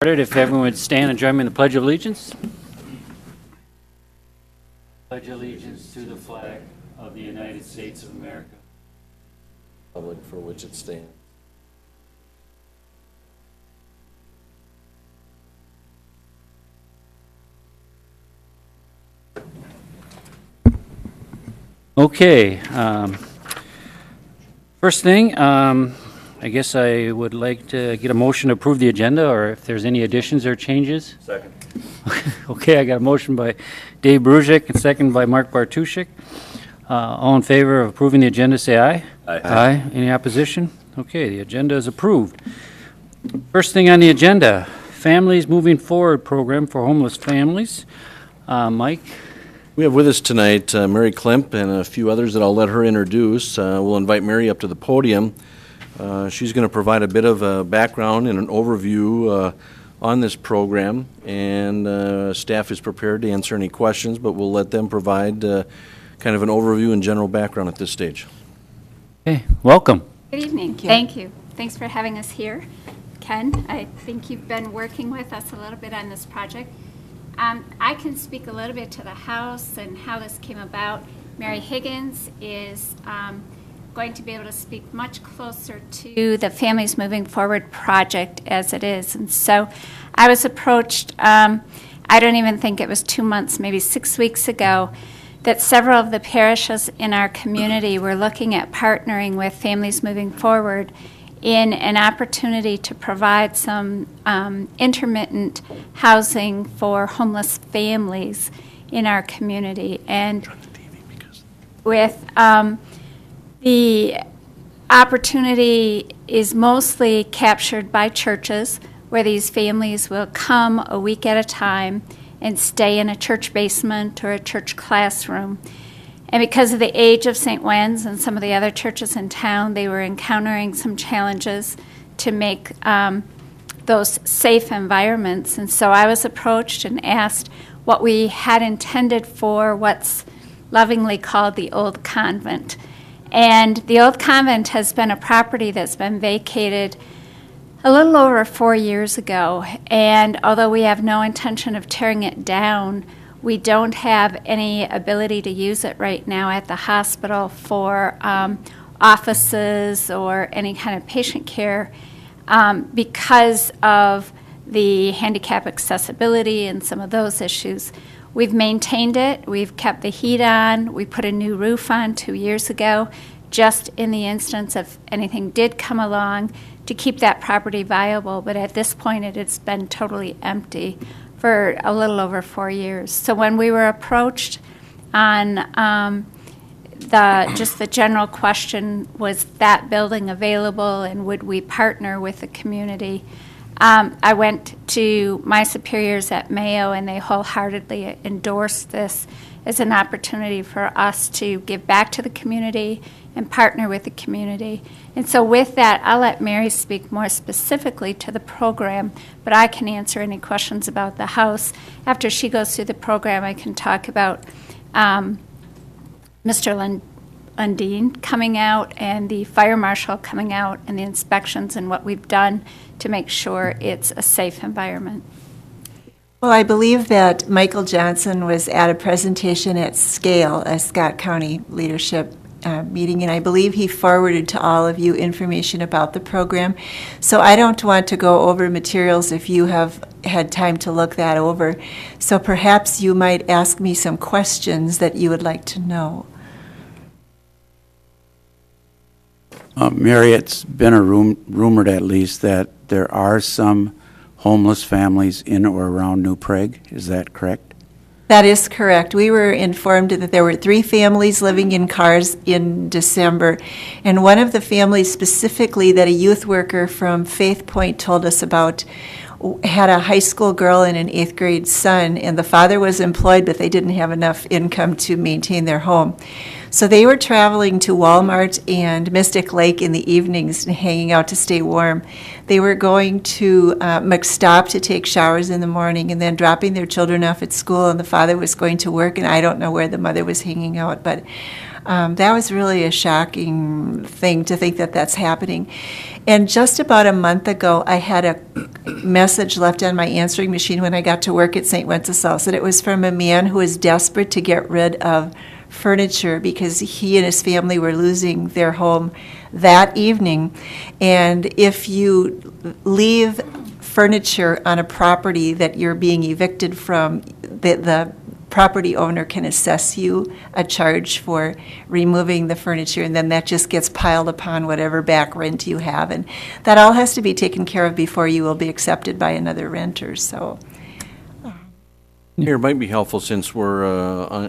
If everyone would stand and join me in the Pledge of Allegiance. Pledge allegiance to the flag of the United States of America, republic for which it stands. Okay. First thing, I guess I would like to get a motion to approve the agenda, or if there's any additions or changes. Second. Okay, I got a motion by Dave Brusick and second by Mark Bartuszczyk. All in favor of approving the agenda, say aye. Aye. Aye. Any opposition? Okay, the agenda is approved. First thing on the agenda, Families Moving Forward program for homeless families. Mike? We have with us tonight Mary Klemp and a few others that I'll let her introduce. We'll invite Mary up to the podium. She's going to provide a bit of a background and an overview on this program, and staff is prepared to answer any questions, but we'll let them provide kind of an overview and general background at this stage. Okay, welcome. Good evening. Thank you. Thanks for having us here. Ken, I think you've been working with us a little bit on this project. I can speak a little bit to the house and how this came about. Mary Higgins is going to be able to speak much closer to the Families Moving Forward project as it is. And so I was approached, I don't even think it was 2 months, maybe 6 weeks ago, that several of the parishes in our community were looking at partnering with Families Moving Forward in an opportunity to provide some intermittent housing for homeless families in our community. And with the opportunity is mostly captured by churches, where these families will come a week at a time and stay in a church basement or a church classroom. And because of the age of St. Wen's and some of the other churches in town, they were encountering some challenges to make those safe environments. And so I was approached and asked what we had intended for what's lovingly called the old convent. And the old convent has been a property that's been vacated a little over 4 years ago. And although we have no intention of tearing it down, we don't have any ability to use it right now at the hospital for offices or any kind of patient care because of the handicap accessibility and some of those issues. We've maintained it. We've kept the heat on. We put a new roof on 2 years ago, just in the instance if anything did come along to keep that property viable. But at this point, it has been totally empty for a little over 4 years. So when we were approached on the general question, was that building available and would we partner with the community? I went to my superiors at Mayo, and they wholeheartedly endorsed this as an opportunity for us to give back to the community and partner with the community. And so with that, I'll let Mary speak more specifically to the program, but I can answer any questions about the house. After she goes through the program, I can talk about Mr. Undine coming out and the fire marshal coming out and the inspections and what we've done to make sure it's a safe environment. Well, I believe that Michael Johnson was at a presentation at Scale, a Scott County leadership meeting, and I believe he forwarded to all of you information about the program. So I don't want to go over materials if you have had time to look that over. So perhaps you might ask me some questions that you would like to know. Mary, it's been rumored at least that there are some homeless families in or around New Prague. Is that correct? That is correct. We were informed that there were 3 families living in cars in December, and one of the families specifically that a youth worker from Faith Point told us about had a high school girl and an 8th grade son, and the father was employed, but they didn't have enough income to maintain their home. So they were traveling to Walmart and Mystic Lake in the evenings and hanging out to stay warm. They were going to McStop to take showers in the morning and then dropping their children off at school, and the father was going to work, and I don't know where the mother was hanging out, but That was really a shocking thing to think that that's happening. And just about a month ago, I had a message left on my answering machine when I got to work at St. Wenceslas, and it was from a man who was desperate to get rid of furniture because he and his family were losing their home that evening. And if you leave furniture on a property that you're being evicted from, the property owner can assess you a charge for removing the furniture, and then that just gets piled upon whatever back rent you have. And that all has to be taken care of before you will be accepted by another renter. So Here, it might be helpful, since we're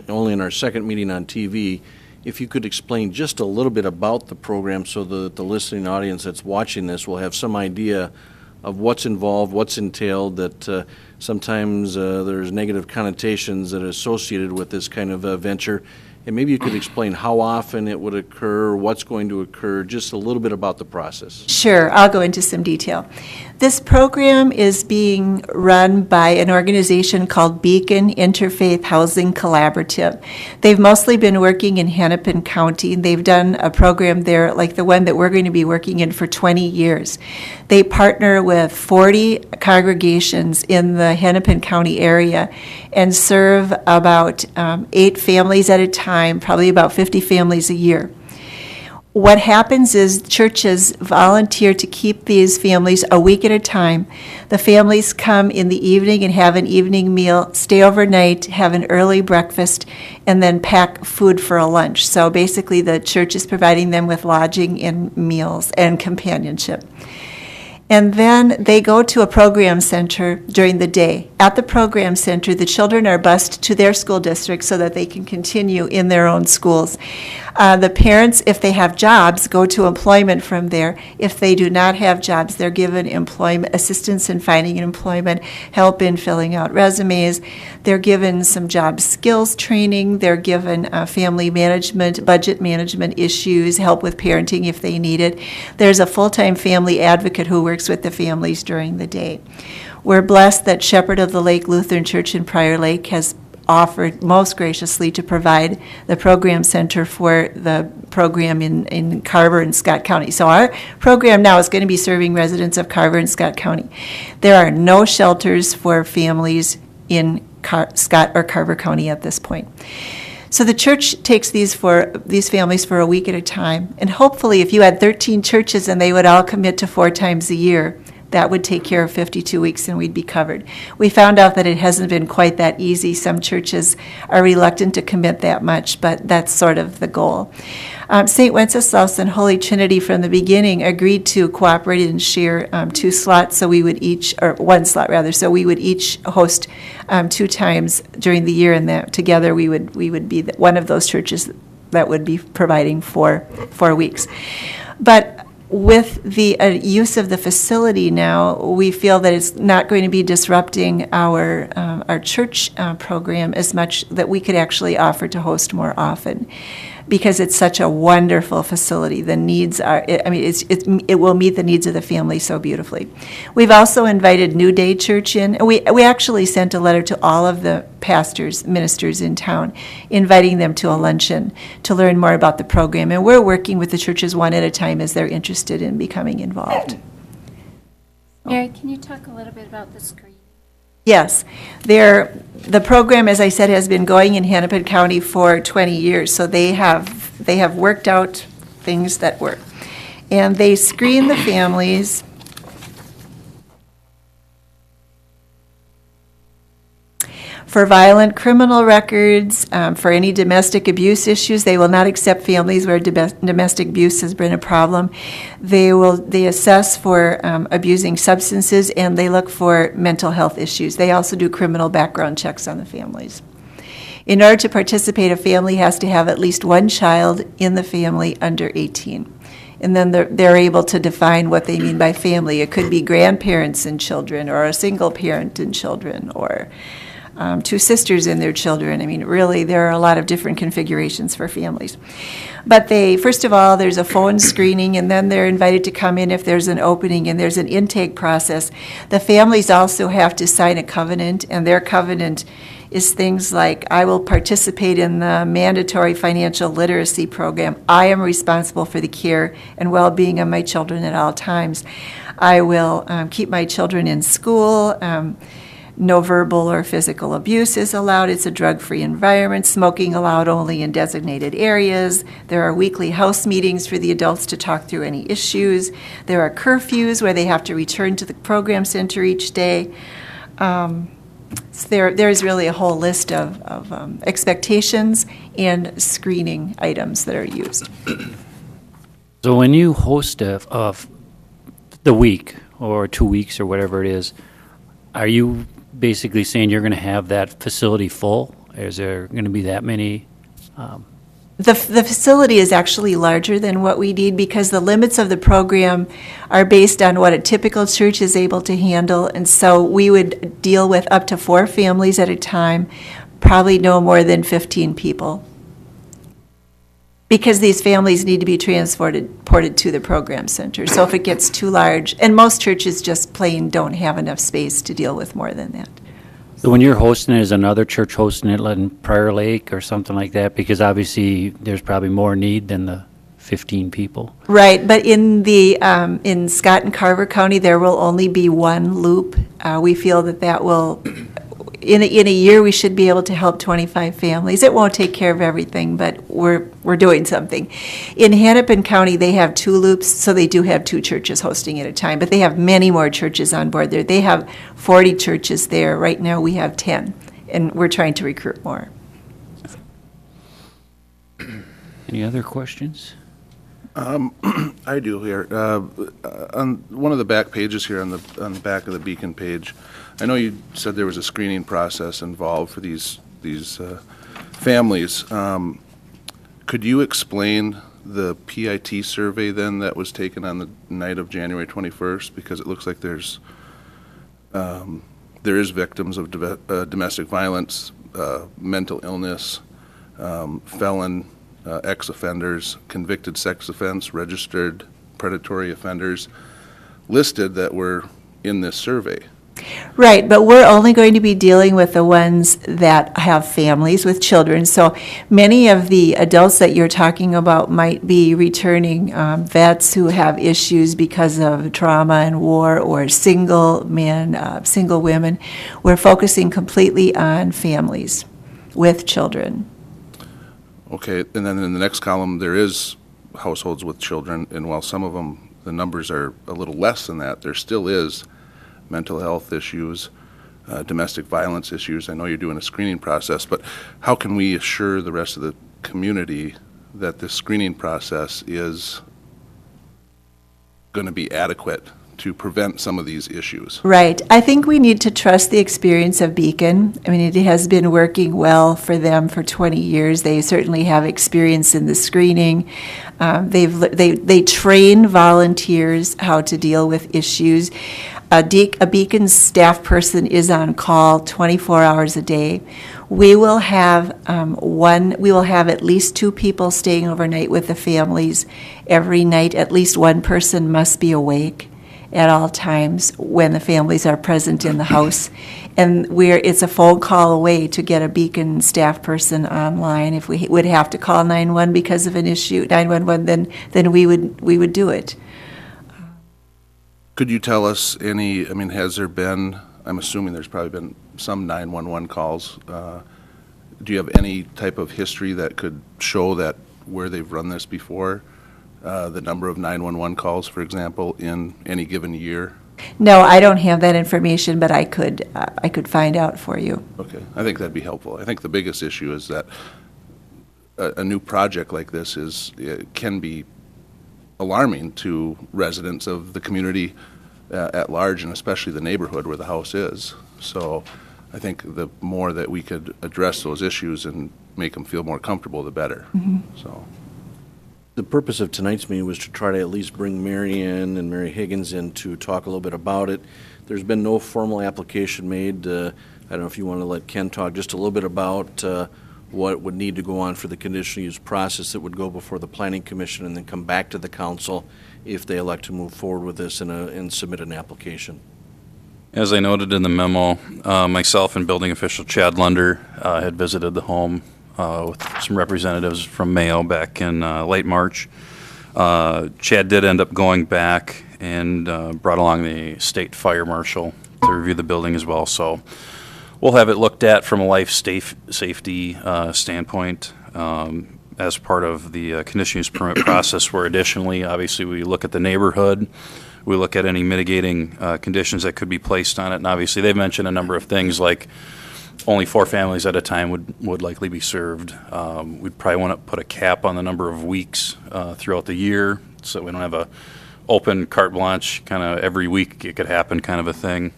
only in our second meeting on TV, if you could explain just a little bit about the program so that the listening audience that's watching this will have some idea of what's involved, what's entailed, that sometimes there's negative connotations that are associated with this kind of venture. And maybe you could explain how often it would occur, what's going to occur, just a little bit about the process. Sure, I'll go into some detail. This program is being run by an organization called Beacon Interfaith Housing Collaborative. They've mostly been working in Hennepin County. They've done a program there like the one that we're going to be working in for 20 years. They partner with 40 congregations in the Hennepin County area and serve about 8 families at a time, probably about 50 families a year. What happens is churches volunteer to keep these families a week at a time. The families come in the evening and have an evening meal, stay overnight, have an early breakfast, and then pack food for a lunch. So basically the church is providing them with lodging and meals and companionship. And then they go to a program center during the day. At the program center, the children are bused to their school district so that they can continue in their own schools. The parents, if they have jobs, go to employment from there. If they do not have jobs, they're given employment assistance in finding employment, help in filling out resumes. They're given some job skills training. They're given family management, budget management issues, help with parenting if they need it. There's a full-time family advocate who works with the families during the day. We're blessed that Shepherd of the Lake Lutheran Church in Prior Lake has offered most graciously to provide the program center for the program in Carver and Scott County. So our program now is going to be serving residents of Carver and Scott County. There are no shelters for families in Scott or Carver County at this point. So the church takes these families for a week at a time, and hopefully if you had 13 churches and they would all commit to 4 times a year, that would take care of 52 weeks and we'd be covered. We found out that it hasn't been quite that easy. Some churches are reluctant to commit that much, but that's sort of the goal. St. Wenceslas and Holy Trinity from the beginning agreed to cooperate and share 2 slots, so we would each, or 1 slot rather, so we would each host 2 times during the year, and that together we would be one of those churches that would be providing 4 weeks. But with the use of the facility now, we feel that it's not going to be disrupting our church program as much, that we could actually offer to host more often, because it's such a wonderful facility. The needs are, it will meet the needs of the family so beautifully. We've also invited New Day Church in. We actually sent a letter to all of the pastors, ministers in town, inviting them to a luncheon to learn more about the program. And we're working with the churches one at a time as they're interested in becoming involved. Mary, can you talk a little bit about the screen? Yes. The program, as I said, has been going in Hennepin County for 20 years, so they have worked out things that work. And they screen the families for violent criminal records, for any domestic abuse issues. They will not accept families where domestic abuse has been a problem. They assess for abusing substances, and they look for mental health issues. They also do criminal background checks on the families. In order to participate, a family has to have at least 1 child in the family under 18. And then they're able to define what they mean by family. It could be grandparents and children, or a single parent and children, or 2 sisters and their children. I mean, really, there are a lot of different configurations for families. But first of all, there's a phone screening, and then they're invited to come in if there's an opening, and there's an intake process. The families also have to sign a covenant, and their covenant is things like, I will participate in the mandatory financial literacy program. I am responsible for the care and well-being of my children at all times. I will keep my children in school. No verbal or physical abuse is allowed. It's a drug-free environment. Smoking allowed only in designated areas. There are weekly house meetings for the adults to talk through any issues. There are curfews where they have to return to the program center each day. So there's really a whole list of expectations and screening items that are used. So when you host the week or 2 weeks or whatever it is, are you basically saying you're going to have that facility full? Is there going to be that many? The facility is actually larger than what we need because the limits of the program are based on what a typical church is able to handle. And so we would deal with up to 4 families at a time, probably no more than 15 people. Because these families need to be transported to the program center. So if it gets too large, and most churches just plain don't have enough space to deal with more than that. So when you're hosting it, is another church hosting it in Prior Lake or something like that? Because obviously there's probably more need than the 15 people. Right, but in Scott and Carver County, there will only be one loop. We feel that will, in a year, we should be able to help 25 families. It won't take care of everything, but we're doing something. In Hennepin County, they have 2 loops, so they do have 2 churches hosting at a time, but they have many more churches on board there. They have 40 churches there. Right now, we have 10, and we're trying to recruit more. Any other questions? I do here. On one of the back pages here, on the back of the Beacon page, I know you said there was a screening process involved for these families. Could you explain the PIT survey then that was taken on the night of January 21st? Because it looks like there is victims of domestic violence, mental illness, felon, ex-offenders, convicted sex offense, registered predatory offenders listed that were in this survey. Right, but we're only going to be dealing with the ones that have families with children. So many of the adults that you're talking about might be returning vets who have issues because of trauma and war, or single men, single women. We're focusing completely on families with children. Okay, and then in the next column, there is households with children, and while some of them, the numbers are a little less than that, there still is mental health issues, domestic violence issues. I know you're doing a screening process, but how can we assure the rest of the community that this screening process is going to be adequate to prevent some of these issues? Right. I think we need to trust the experience of Beacon. I mean, it has been working well for them for 20 years. They certainly have experience in the screening. They train volunteers how to deal with issues. A Beacon staff person is on call 24 hours a day. We will have at least 2 people staying overnight with the families every night. At least one person must be awake at all times when the families are present in the house. And it's a phone call away to get a Beacon staff person online. If we would have to call 911 because of an issue, 911, then we would do it. Could you tell us has there been, I'm assuming there's probably been some 911 calls. Do you have any type of history that could show that where they've run this before? The number of 911 calls, for example, in any given year? No, I don't have that information, but I could find out for you. Okay, I think that'd be helpful. I think the biggest issue is that a new project like this can be alarming to residents of the community at large, and especially the neighborhood where the house is. So I think the more that we could address those issues and make them feel more comfortable, the better. Mm-hmm. So. The purpose of tonight's meeting was to try to at least bring Mary in and Mary Higgins in to talk a little bit about it. There's been no formal application made. I don't know if you want to let Ken talk just a little bit about what would need to go on for the conditional use process that would go before the Planning Commission and then come back to the council if they elect to move forward with this and submit an application. As I noted in the memo, myself and building official Chad Lunder had visited the home with some representatives from Mayo back in late March. Chad did end up going back and brought along the state fire marshal to review the building as well. So we'll have it looked at from a life safety standpoint as part of the conditional use permit process, where additionally, obviously, we look at the neighborhood. We look at any mitigating conditions that could be placed on it. And obviously, they've mentioned a number of things like only 4 families at a time would likely be served. We'd probably want to put a cap on the number of weeks throughout the year, so we don't have a open carte blanche kind of every week it could happen kind of a thing.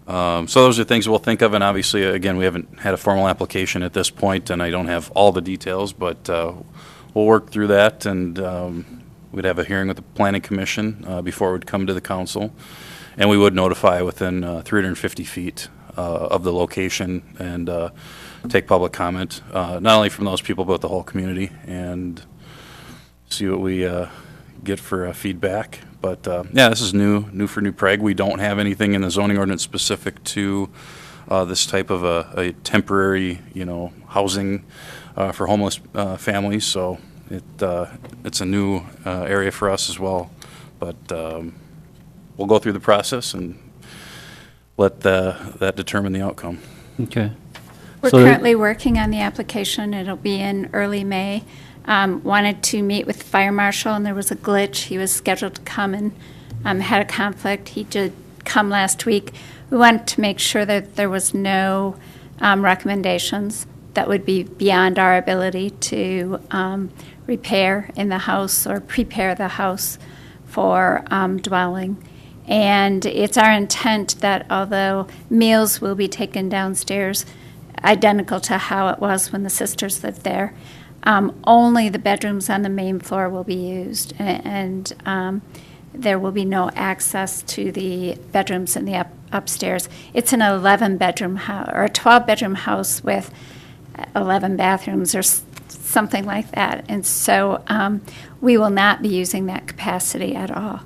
So those are things we'll think of, and obviously, again, we haven't had a formal application at this point, and I don't have all the details, but we'll work through that, and we'd have a hearing with the Planning Commission before it would come to the council, and we would notify within 350 feet of the location and take public comment, not only from those people, but the whole community, and see what we get for feedback. But yeah, this is new for New Prague. We don't have anything in the zoning ordinance specific to this type of a temporary, housing for homeless families. So it's a new area for us as well. But we'll go through the process and let that determine the outcome. Okay. We're So- currently working on the application. It'll be in early May. Wanted to meet with the fire marshal, and there was a glitch. He was scheduled to come and had a conflict. He did come last week. We wanted to make sure that there was no recommendations that would be beyond our ability to repair in the house or prepare the house for dwelling. And it's our intent that although meals will be taken downstairs, identical to how it was when the sisters lived there, only the bedrooms on the main floor will be used, and there will be no access to the bedrooms in the upstairs. It's an 11-bedroom house, or a 12-bedroom house with 11 bathrooms, or something like that. And so we will not be using that capacity at all.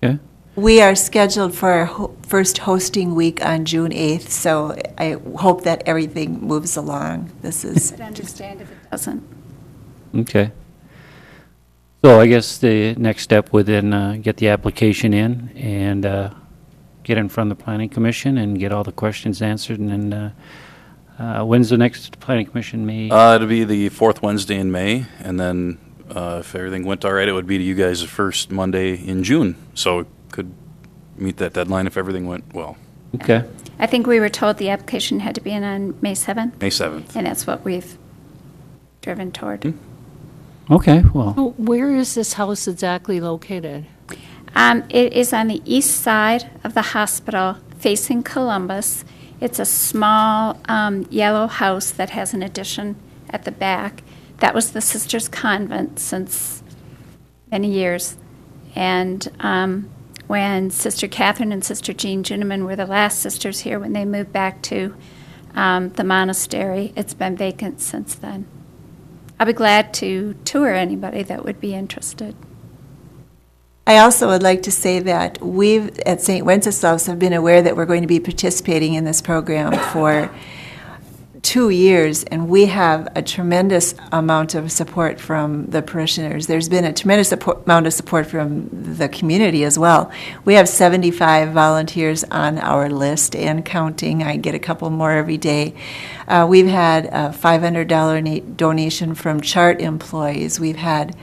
Okay. We are scheduled for our first hosting week on June 8th, so I hope that everything moves along. This is But understand if it doesn't. Okay. So I guess the next step would then get the application in and get in front of the Planning Commission and get all the questions answered. And then when's the next Planning Commission meet? It'll be the 4th Wednesday in May, and then if everything went all right, it would be to you guys the first Monday in June. So it could meet that deadline if everything went well. Okay. I think we were told the application had to be in on May 7th, May 7th. and that's what we've driven toward. Okay, well, Oh, where is this house exactly located? It is on the east side of the hospital, facing Columbus. It's a small yellow house that has an addition at the back. That was the Sisters' Convent since many years. And when Sister Catherine and Sister Jean Ginneman were the last sisters here, when they moved back to the monastery, it's been vacant since then. I'll be glad to tour anybody that would be interested. I also would like to say that we at St. Wenceslaus have been aware that we're going to be participating in this program for 2 years, and we have a tremendous amount of support from the parishioners. There's been a tremendous amount of support from the community as well. We have 75 volunteers on our list and counting. I get a couple more every day. We've had a $500 donation from chart employees. We've had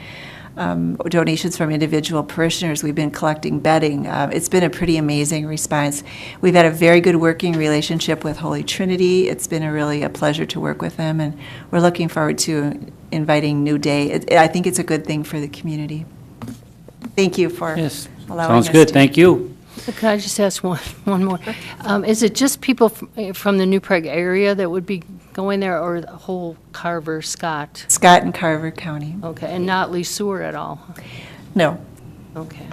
donations from individual parishioners. We've been collecting bedding. It's been a pretty amazing response. We've had a very good working relationship with Holy Trinity. It's been really a pleasure to work with them, and we're looking forward to inviting New Day. I think it's a good thing for the community. Thank you for yes. allowing us Sounds good. to- Thank you. Could I just ask one more? Is it just people from the New Prague area that would be going there, or the whole Carver, Scott? Scott and Carver County. Okay, and not Lee Sewer at all? No, Okay.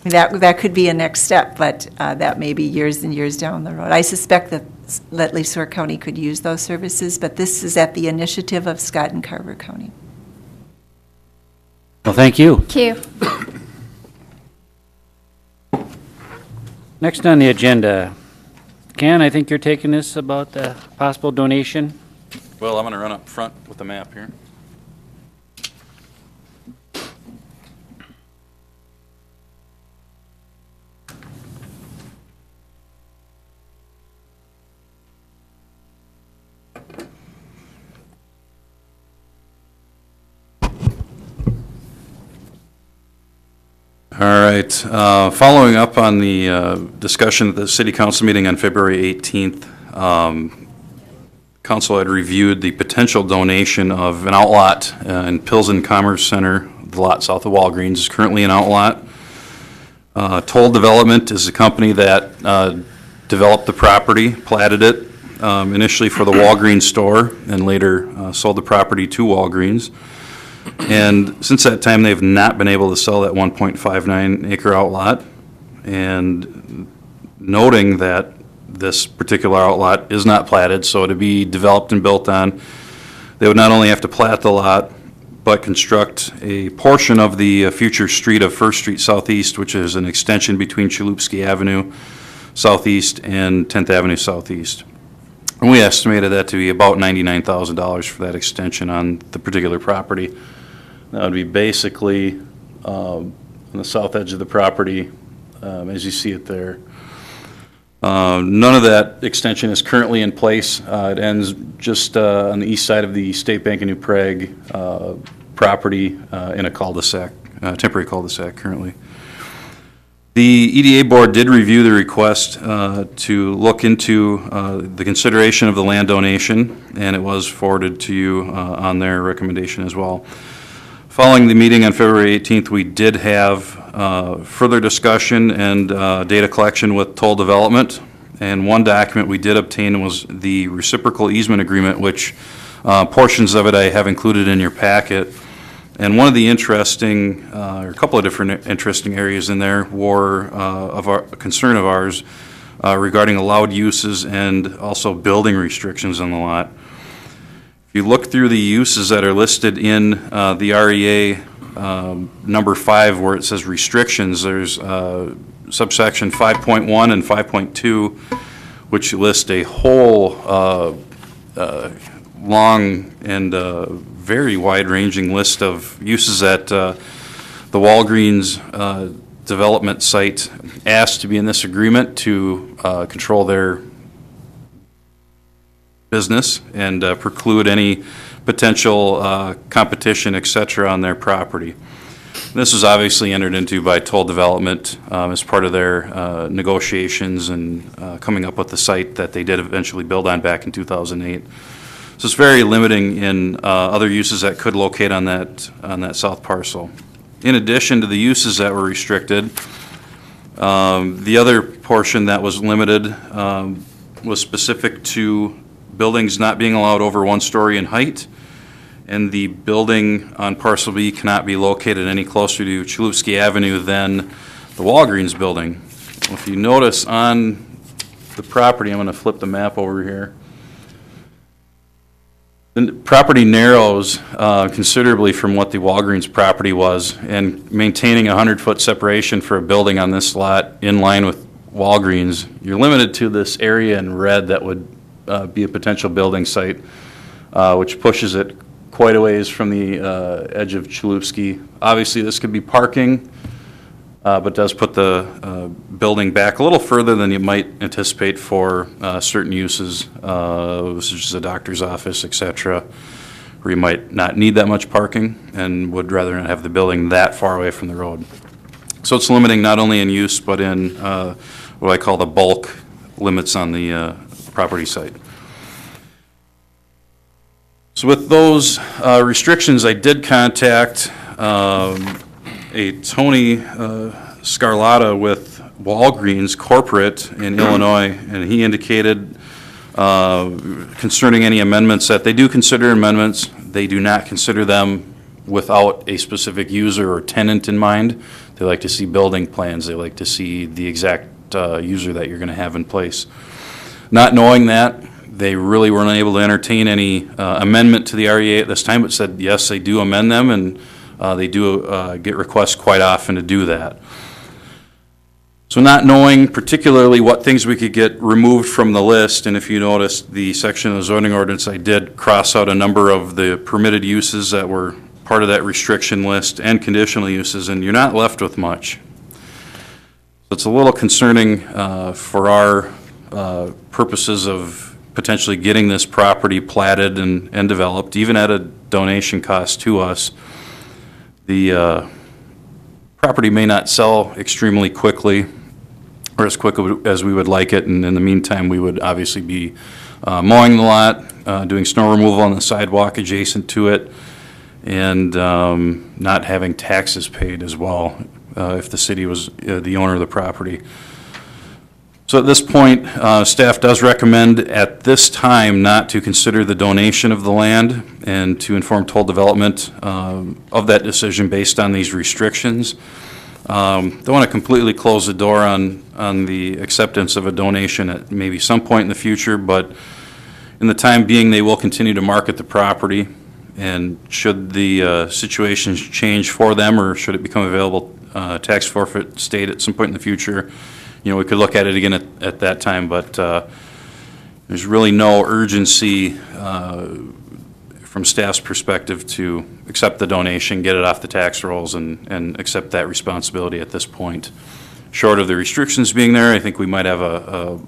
that could be a next step, but that may be years and years down the road. I suspect that Lesueur County could use those services, but this is at the initiative of Scott and Carver County. Well, thank you. Thank you. Next on the agenda, Ken, I think you're taking this about the possible donation. Well, I'm going to run up front with the map here. All right. Following up on the discussion at the City Council meeting on February 18th, Council had reviewed the potential donation of an outlot in Pilsen Commerce Center. The lot south of Walgreens is currently an outlot. Toll Development is the company that developed the property, platted it initially for the Walgreens store, and later sold the property to Walgreens. And since that time, they've not been able to sell that 1.59 acre outlot. And noting that this particular outlot is not platted, so to be developed and built on, they would not only have to plat the lot, but construct a portion of the future street of First Street Southeast, which is an extension between Chalupski Avenue Southeast and 10th Avenue Southeast. And we estimated that to be about $99,000 for that extension on the particular property. That would be basically on the south edge of the property, as you see it there. None of that extension is currently in place. It ends just on the east side of the State Bank of New Prague property in a cul-de-sac, temporary cul-de-sac currently. The EDA board did review the request to look into the consideration of the land donation, and it was forwarded to you on their recommendation as well. Following the meeting on February 18th, we did have further discussion and data collection with Toll Development, and one document we did obtain was the reciprocal easement agreement, which portions of it I have included in your packet. And one of the interesting, or a couple of different interesting areas in there were of our concern of ours regarding allowed uses and also building restrictions on the lot. If you look through the uses that are listed in the REA number 5, where it says restrictions, there's subsection 5.1 and 5.2, which list a whole long and very wide-ranging list of uses that the Walgreens development site asked to be in this agreement to control their business and preclude any potential competition, et cetera, on their property. This was obviously entered into by Toll Development as part of their negotiations and coming up with the site that they did eventually build on back in 2008. So it's very limiting in other uses that could locate on that south parcel. In addition to the uses that were restricted, the other portion that was limited was specific to buildings not being allowed over 1 story in height, and the building on parcel B cannot be located any closer to Chalupski Avenue than the Walgreens building. If you notice on the property, I'm going to flip the map over here. The property narrows considerably from what the Walgreens property was, and maintaining a 100-foot separation for a building on this lot in line with Walgreens, you're limited to this area in red that would be a potential building site, which pushes it quite a ways from the edge of Chalupski. Obviously, this could be parking, but does put the building back a little further than you might anticipate for certain uses, such as a doctor's office, et cetera, where you might not need that much parking and would rather not have the building that far away from the road. So it's limiting not only in use, but in what I call the bulk limits on the property site. So with those restrictions, I did contact a Tony Scarlatta with Walgreens corporate in Illinois, and he indicated concerning any amendments that they do consider amendments. They do not consider them without a specific user or tenant in mind. They like to see building plans. They like to see the exact user that you're going to have in place. Not knowing that, they really weren't able to entertain any amendment to the REA at this time, but said yes, they do amend them, and they do get requests quite often to do that. So not knowing particularly what things we could get removed from the list, and if you notice the section of the zoning ordinance, I did cross out a number of the permitted uses that were part of that restriction list and conditional uses, and you're not left with much. So it's a little concerning for our purposes of potentially getting this property platted and developed, even at a donation cost to us. The property may not sell extremely quickly or as quickly as we would like it, and in the meantime, we would obviously be mowing the lot, doing snow removal on the sidewalk adjacent to it, and not having taxes paid as well if the city was the owner of the property. So at this point, staff does recommend at this time not to consider the donation of the land and to inform Toll Development of that decision based on these restrictions. Don't want to completely close the door on the acceptance of a donation at maybe some point in the future, but in the time being, they will continue to market the property, and should the situations change for them, or should it become available tax forfeit state at some point in the future, you know, we could look at it again at that time, but there's really no urgency from staff's perspective to accept the donation, get it off the tax rolls, and accept that responsibility at this point. Short of the restrictions being there, I think we might have a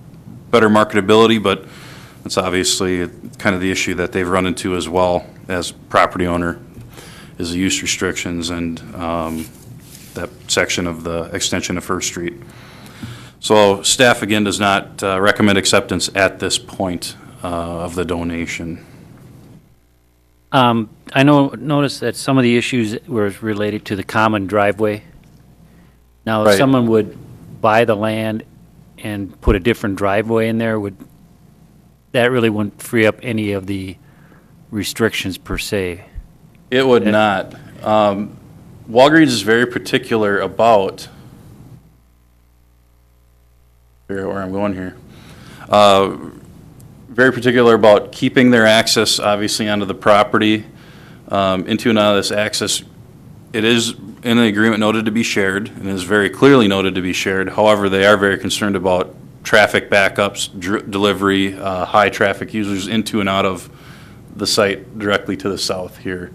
better marketability, but that's obviously kind of the issue that they've run into as well as property owner, is the use restrictions and that section of the extension of First Street. So staff, again, does not recommend acceptance at this point of the donation. I noticed that some of the issues were related to the common driveway. Now, if Right. someone would buy the land and put a different driveway in there, that really wouldn't free up any of the restrictions per se. It would not. Walgreens is very particular about, figure out where I'm going here, very particular about keeping their access, obviously, onto the property, into and out of this access. It is in the agreement noted to be shared, and is very clearly noted to be shared. However, they are very concerned about traffic backups, delivery, high traffic users into and out of the site directly to the south here.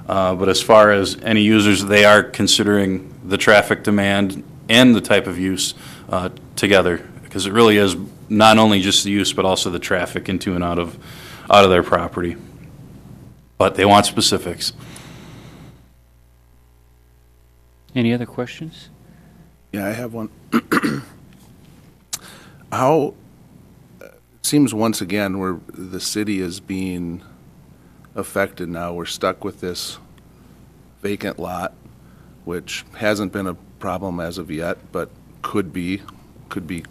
But as far as any users, they are considering the traffic demand and the type of use together, because it really is not only just the use, but also the traffic into and out of their property. But they want specifics. Any other questions? Yeah, I have one. How, it seems once again where the city is being affected now, we're stuck with this vacant lot, which hasn't been a problem as of yet, but could be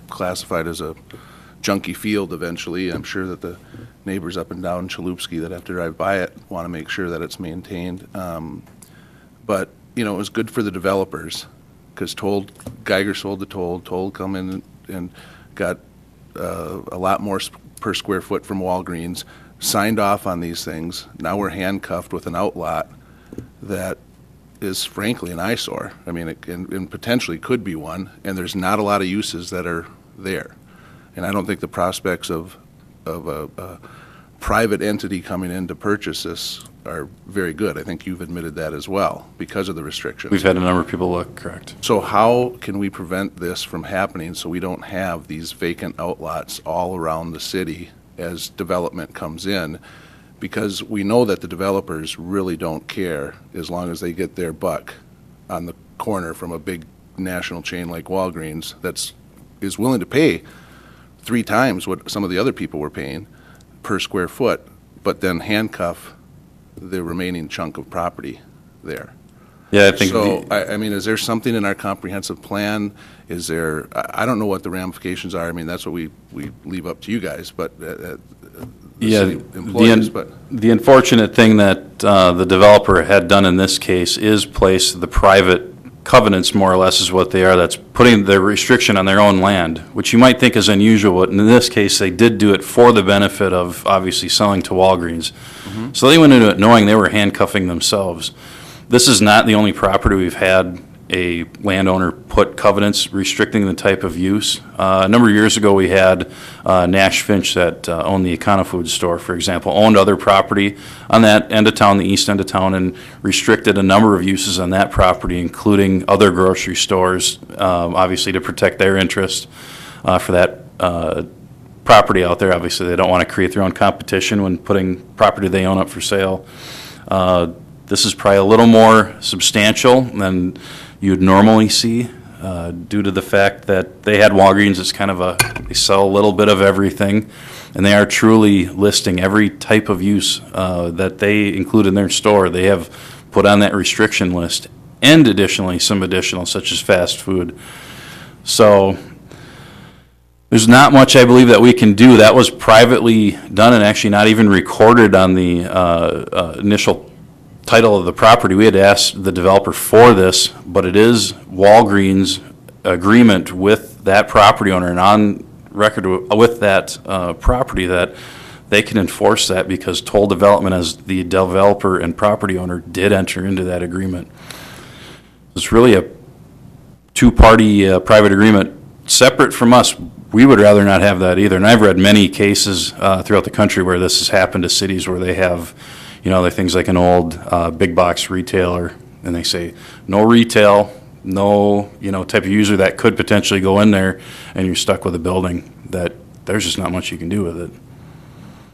classified as a junky field eventually. I'm sure that the neighbors up and down Chalupski that have to drive by it want to make sure that it's maintained. But, you know, it was good for the developers, because Geiger sold to Toll come in and got a lot more per square foot from Walgreens, signed off on these things. Now we're handcuffed with an outlot that is frankly an eyesore. I mean, it and potentially could be one, and there's not a lot of uses that are there. And I don't think the prospects of a private entity coming in to purchase this are very good. I think you've admitted that as well, because of the restrictions. We've had a number of people look, correct. So how can we prevent this from happening so we don't have these vacant outlots all around the city as development comes in? Because we know that the developers really don't care as long as they get their buck on the corner from a big national chain like Walgreens is willing to pay 3 times what some of the other people were paying per square foot, but then handcuff the remaining chunk of property there. Yeah, I think. So, I mean, is there something in our comprehensive plan? Is there, I don't know what the ramifications are. I mean, that's what we leave up to you guys, but Yeah, city employees, but the unfortunate thing that the developer had done in this case is place the private covenants, more or less, is what they are. That's putting the restriction on their own land, which you might think is unusual, but in this case, they did do it for the benefit of obviously selling to Walgreens. So they went into it knowing they were handcuffing themselves. This is not the only property we've had a landowner put covenants restricting the type of use. A number of years ago, we had Nash Finch that owned the Econo Food store, for example, owned other property on that end of town, the east end of town, and restricted a number of uses on that property, including other grocery stores, obviously to protect their interest for that property out there. Obviously, they don't want to create their own competition when putting property they own up for sale. This is probably a little more substantial than you'd normally see due to the fact that they had Walgreens. It's kind of they sell a little bit of everything, and they are truly listing every type of use that they include in their store. They have put on that restriction list, and additionally some additional, such as fast food. So there's not much, I believe, that we can do. That was privately done and actually not even recorded on the initial title of the property. We had asked the developer for this, but it is Walgreens' agreement with that property owner and on record with that property that they can enforce that because Toll Development, as the developer and property owner, did enter into that agreement. It's really a two-party private agreement separate from us. We would rather not have that either. And I've read many cases throughout the country where this has happened to cities where they have, they're things like an old big box retailer, and they say no retail, no, type of user that could potentially go in there, and you're stuck with a building that there's just not much you can do with it.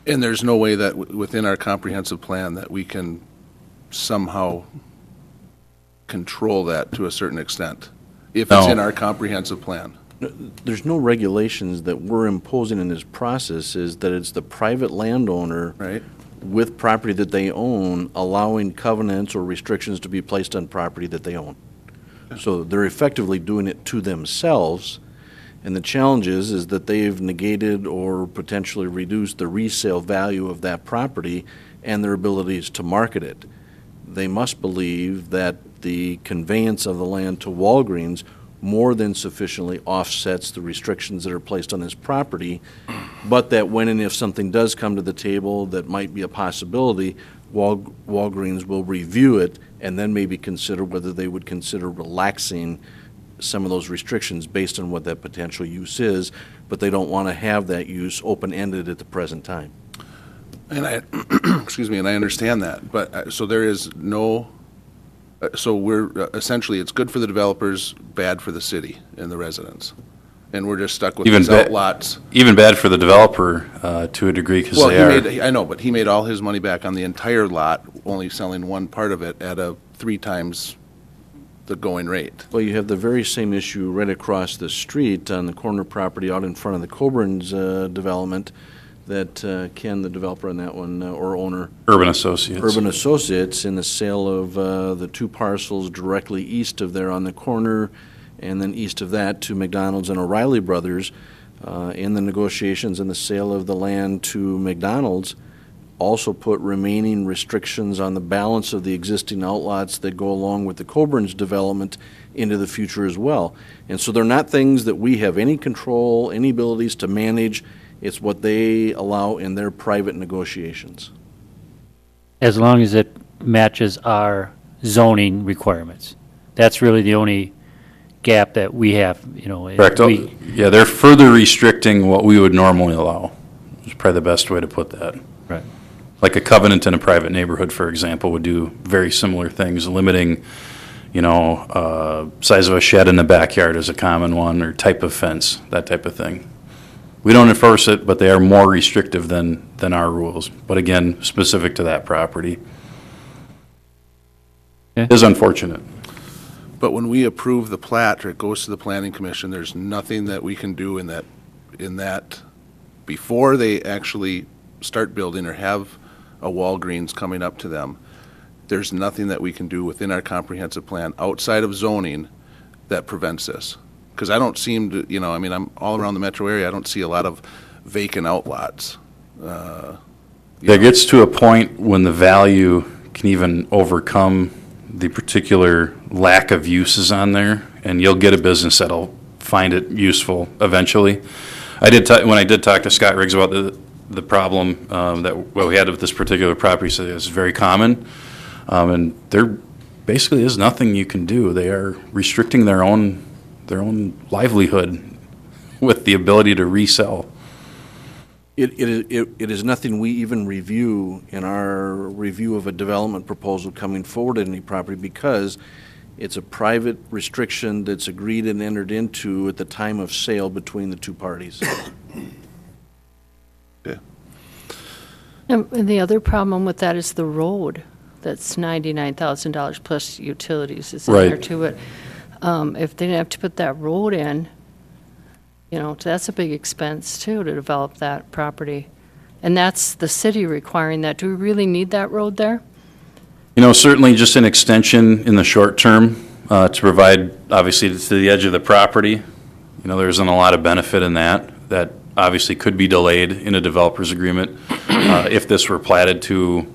And there's no way that within our comprehensive plan that we can somehow control that to a certain extent, if it's in our comprehensive plan. There's no regulations that we're imposing in this process. Is that it's the private landowner, right, with property that they own, allowing covenants or restrictions to be placed on property that they own. So they're effectively doing it to themselves, and the challenge is that they've negated or potentially reduced the resale value of that property and their abilities to market it. They must believe that the conveyance of the land to Walgreens more than sufficiently offsets the restrictions that are placed on this property, but that when and if something does come to the table that might be a possibility, Walgreens will review it and then maybe consider whether they would consider relaxing some of those restrictions based on what that potential use is, but they don't want to have that use open-ended at the present time. And I, excuse me, and I understand that, but so there is no. So we're essentially, it's good for the developers, bad for the city and the residents, and we're just stuck with these outlots. Even bad for the developer to a degree because I know, but he made all his money back on the entire lot, only selling one part of it at a 3 times the going rate. Well, you have the very same issue right across the street on the corner property out in front of the Coburn's development. That Ken, the developer on that one, or owner? Urban Associates, in the sale of the 2 parcels directly east of there on the corner, and then east of that to McDonald's and O'Reilly Brothers, in the negotiations and the sale of the land to McDonald's, also put remaining restrictions on the balance of the existing outlots that go along with the Coburn's development into the future as well. And so they're not things that we have any control, any abilities to manage. It's what they allow in their private negotiations. As long as it matches our zoning requirements. That's really the only gap that we have, Correct. Yeah, they're further restricting what we would normally allow. It's probably the best way to put that. Right. Like a covenant in a private neighborhood, for example, would do very similar things, limiting, size of a shed in the backyard is a common one, or type of fence, that type of thing. We don't enforce it, but they are more restrictive than our rules. But again, specific to that property. Yeah. It is unfortunate. But when we approve the plat or it goes to the planning commission, there's nothing that we can do in that before they actually start building or have a Walgreens coming up to them. There's nothing that we can do within our comprehensive plan outside of zoning that prevents this. Because I don't seem to, I'm all around the metro area, I don't see a lot of vacant outlots. It gets to a point when the value can even overcome the particular lack of uses on there, and you'll get a business that'll find it useful eventually. When I did talk to Scott Riggs about the problem that we had with this particular property, so it's very common, and they're basically is nothing you can do. They are restricting their own livelihood with the ability to resell. It is nothing we even review in our review of a development proposal coming forward at any property, because it's a private restriction that's agreed and entered into at the time of sale between the two parties. Yeah. And the other problem with that is the road. That's $99,000 plus utilities is in there Right. to it. If they didn't have to put that road in, you know, that's a big expense too, to develop that property. And that's the city requiring that. Do we really need that road there? You know, certainly just an extension in the short term to provide, obviously, to the edge of the property. You know, there isn't a lot of benefit in that. That obviously could be delayed in a developer's agreement if this were platted to,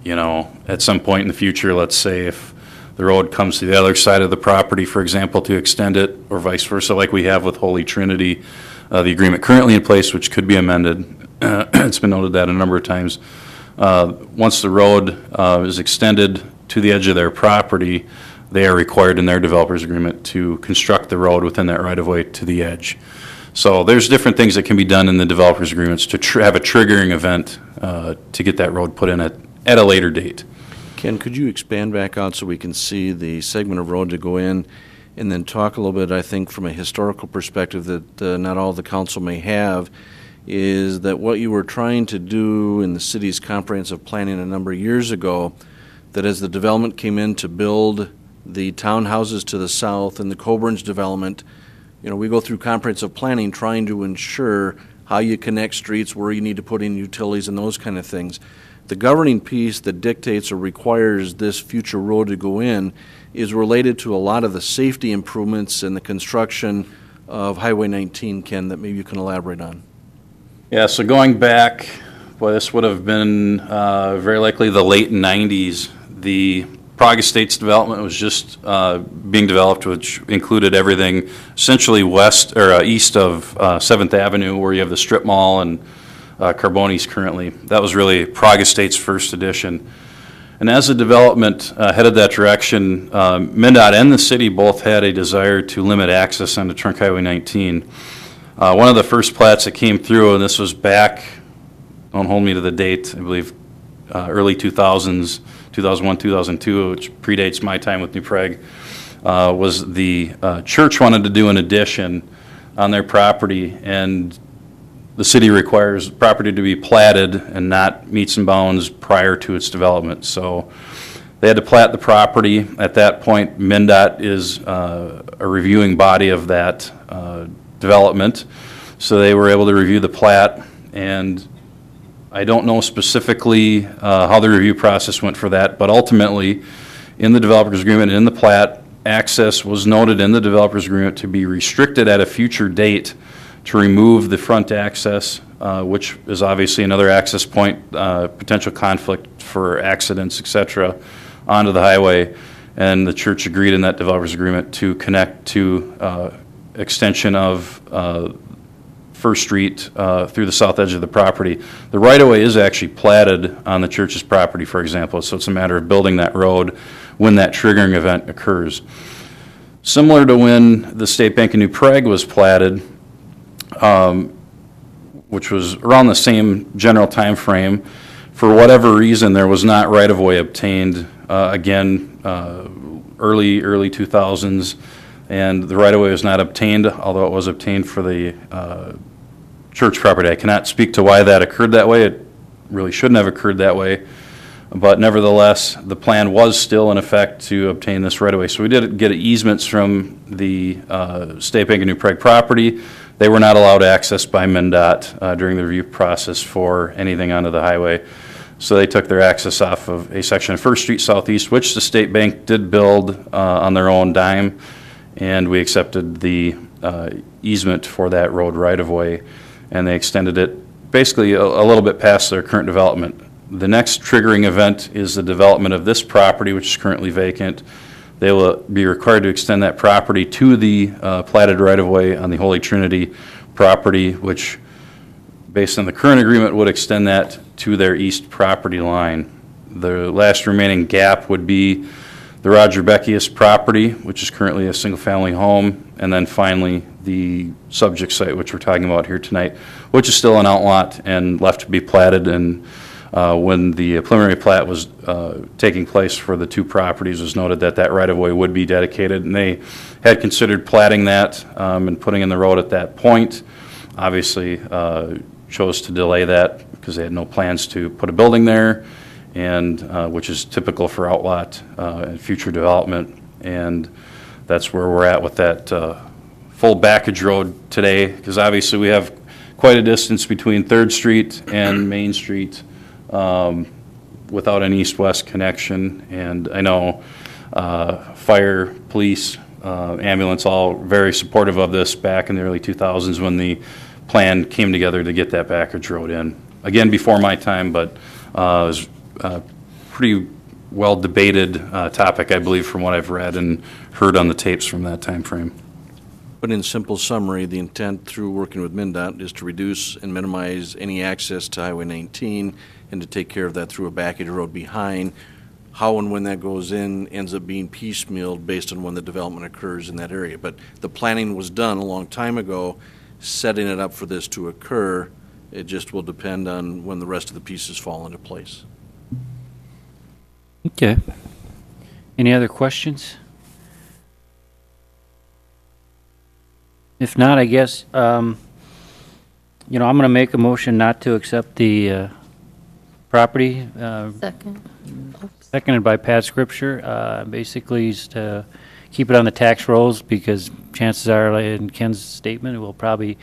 you know, at some point in the future, let's say if the road comes to the other side of the property, for example, to extend it, or vice versa, like we have with Holy Trinity, the agreement currently in place, which could be amended. It's been noted that a number of times. Once the road is extended to the edge of their property, they are required in their developer's agreement to construct the road within that right-of-way to the edge. So there's different things that can be done in the developer's agreements to have a triggering event to get that road put in at a later date. Ken, could you expand back out so we can see the segment of road to go in, and then talk a little bit, I think, from a historical perspective that not all the council may have, is that what you were trying to do in the city's comprehensive planning a number of years ago, that as the development came in to build the townhouses to the south and the Coburn's development, you know, we go through comprehensive planning trying to ensure how you connect streets, where you need to put in utilities and those kind of things. The governing piece that dictates or requires this future road to go in is related to a lot of the safety improvements and the construction of Highway 19, Ken, that maybe you can elaborate on. Yeah, so going back, boy, this would have been very likely the late 90s. The Prague Estates development was just being developed, which included everything essentially west or east of 7th Avenue, where you have the strip mall and Carboni's currently. That was really Prague Estates' first edition. And as the development headed that direction, MnDOT and the city both had a desire to limit access onto Trunk Highway 19. One of the first plats that came through, and this was back, don't hold me to the date, I believe early 2000s, 2001, 2002, which predates my time with New Prague, was the church wanted to do an addition on their property, and the city requires property to be platted and not meets and bounds prior to its development. So they had to plat the property. At that point, MnDOT is a reviewing body of that development. So they were able to review the plat, and I don't know specifically how the review process went for that, but ultimately, in the developer's agreement and in the plat, access was noted in the developer's agreement to be restricted at a future date to remove the front access, which is obviously another access point, potential conflict for accidents, et cetera, onto the highway. And the church agreed in that developer's agreement to connect to extension of First Street through the south edge of the property. The right-of-way is actually platted on the church's property, for example, so it's a matter of building that road when that triggering event occurs. Similar to when the State Bank of New Prague was platted, which was around the same general time frame, for whatever reason, there was not right-of-way obtained, again, early 2000s, and the right-of-way was not obtained, although it was obtained for the church property. I cannot speak to why that occurred that way. It really shouldn't have occurred that way. But nevertheless, the plan was still in effect to obtain this right-of-way. So we did get easements from the State Bank of New Prague property. They were not allowed access by MnDOT during the review process for anything onto the highway. So they took their access off of a section of First Street Southeast, which the State Bank did build on their own dime, and we accepted the easement for that road right-of-way, and they extended it basically a little bit past their current development. The next triggering event is the development of this property, which is currently vacant. They will be required to extend that property to the platted right-of-way on the Holy Trinity property, which, based on the current agreement, would extend that to their east property line. The last remaining gap would be the Roger Beckius property, which is currently a single-family home, and then finally the subject site, which we're talking about here tonight, which is still an outlot and left to be platted. And when the preliminary plat was taking place for the two properties, it was noted that that right-of-way would be dedicated, and they had considered platting that and putting in the road at that point. Obviously, chose to delay that because they had no plans to put a building there, and which is typical for outlot and future development. And that's where we're at with that full backage road today, because obviously we have quite a distance between 3rd Street and Main Street without an east-west connection. And I know fire, police, ambulance, all very supportive of this back in the early 2000s when the plan came together to get that backage road in. Again, before my time, but it was a pretty well debated topic, I believe, from what I've read and heard on the tapes from that time frame. But in simple summary, the intent through working with MnDOT is to reduce and minimize any access to Highway 19 and to take care of that through a backage road behind. How and when that goes in ends up being piecemealed based on when the development occurs in that area. But the planning was done a long time ago, setting it up for this to occur. It just will depend on when the rest of the pieces fall into place. Okay. Any other questions? If not, I guess, I'm going to make a motion not to accept the property, Second. seconded by Pat Scripture. Basically, is to keep it on the tax rolls because chances are, like in Ken's statement, we'll probably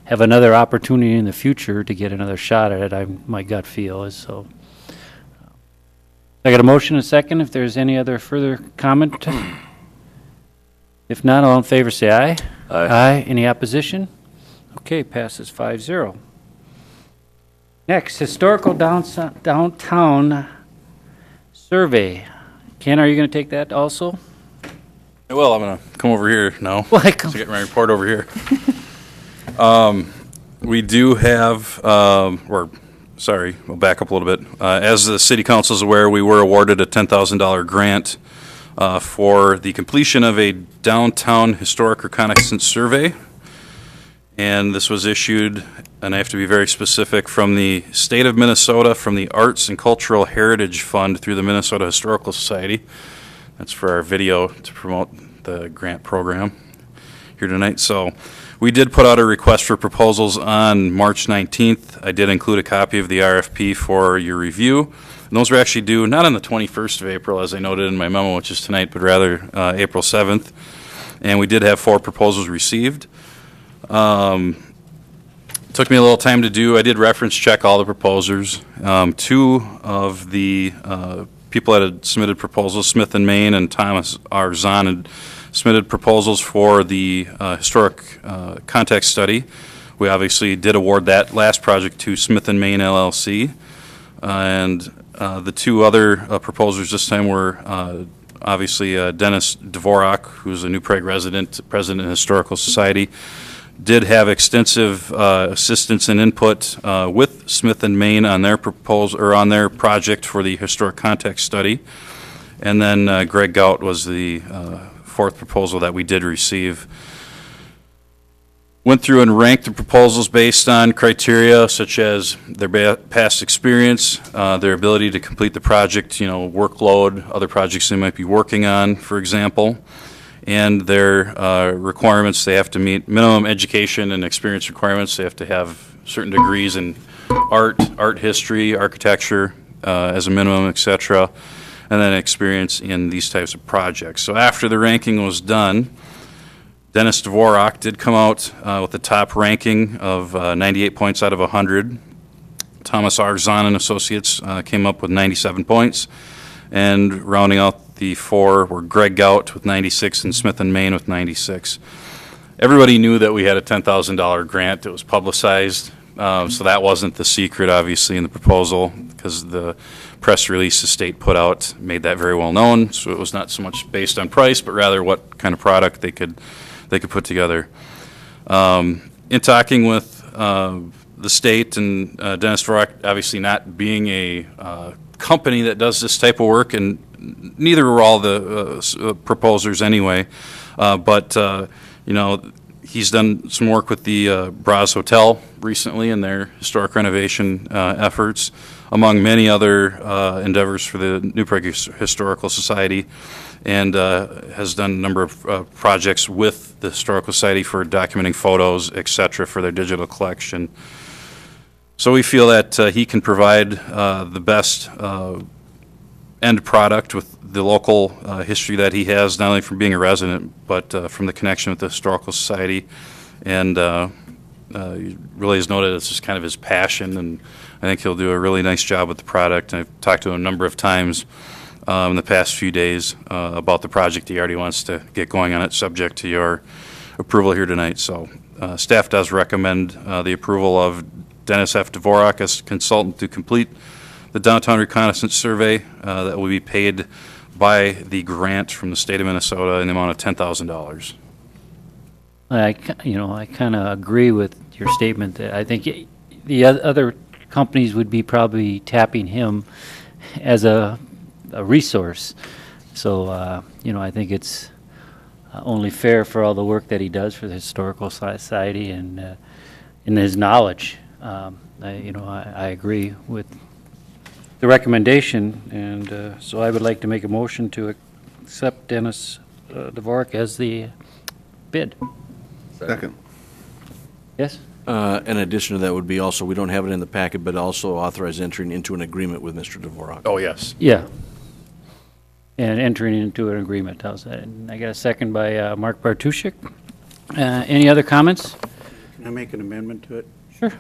have another opportunity in the future to get another shot at it. My gut feel is so. I got a motion and a second. If there's any other further comment. If not, all in favor say aye. Aye. Aye. Any opposition? Okay, passes 5-0. Next, historical downtown survey. Ken, are you going to take that also? Well, I'm going to come over here now. Why To get my report over here. We do have, we'll back up a little bit. As the city council is aware, we were awarded a $10,000 grant for the completion of a downtown historic reconnaissance survey. And this was issued, and I have to be very specific, from the state of Minnesota, from the Arts and Cultural Heritage Fund through the Minnesota Historical Society. That's for our video to promote the grant program here tonight. So we did put out a request for proposals on March 19th. I did include a copy of the RFP for your review. And those were actually due not on the 21st of April, as I noted in my memo, which is tonight, but rather April 7th. And we did have 4 proposals received. Took me a little time to do. I did reference check all the proposers. 2 of the people that had submitted proposals, Smith and Main and Thomas R. Zahn, had submitted proposals for the historic context study. We obviously did award that last project to Smith and Main LLC. And the 2 other proposers this time were obviously Dennis Dvorak, who's a New Prague resident, president of the Historical Society, did have extensive assistance and input with Smith and Main on their proposal or on their project for the historic context study. And then Greg Gout was the 4th proposal that we did receive. Went through and ranked the proposals based on criteria such as their past experience, their ability to complete the project, workload, other projects they might be working on, for example, and their requirements. They have to meet minimum education and experience requirements. They have to have certain degrees in art history, architecture as a minimum, etc., and then experience in these types of projects. So after the ranking was done, Dennis Dvorak did come out with the top ranking of 98 points out of 100. Thomas R. Zahn and Associates came up with 97 points. And rounding out the 4 were Greg Gout with 96 and Smith and Main with 96. Everybody knew that we had a $10,000 grant. It was publicized. So that wasn't the secret, obviously, in the proposal, because the press release the state put out made that very well known. So it was not so much based on price, but rather what kind of product they could put together. In talking with the state and Dennis Dvorak, obviously not being a company that does this type of work and neither were all the proposers anyway. But, you know, he's done some work with the Braz Hotel recently in their historic renovation efforts, among many other endeavors for the New Prague Historical Society, and has done a number of projects with the Historical Society for documenting photos, et cetera, for their digital collection. So we feel that he can provide the best end product with the local history that he has, not only from being a resident, but from the connection with the Historical Society. And he really has noted it's just kind of his passion, and I think he'll do a really nice job with the product. And I've talked to him a number of times in the past few days about the project. He already wants to get going on it, subject to your approval here tonight. So staff does recommend the approval of Dennis F. Dvorak as consultant to complete the downtown reconnaissance survey that will be paid by the grant from the state of Minnesota in the amount of $10,000. I kind of agree with your statement that I think the other companies would be probably tapping him as a resource. So, I think it's only fair for all the work that he does for the Historical Society and in his knowledge. I agree with the recommendation, and so I would like to make a motion to accept Dennis Dvorak as the bid. Second. Yes? In addition to that would be also, we don't have it in the packet, but also authorize entering into an agreement with Mr. Dvorak. Oh, yes. Yeah. And entering into an agreement, how's that? And I got a second by Mark Bartuszczyk. Any other comments? Can I make an amendment to it? Sure.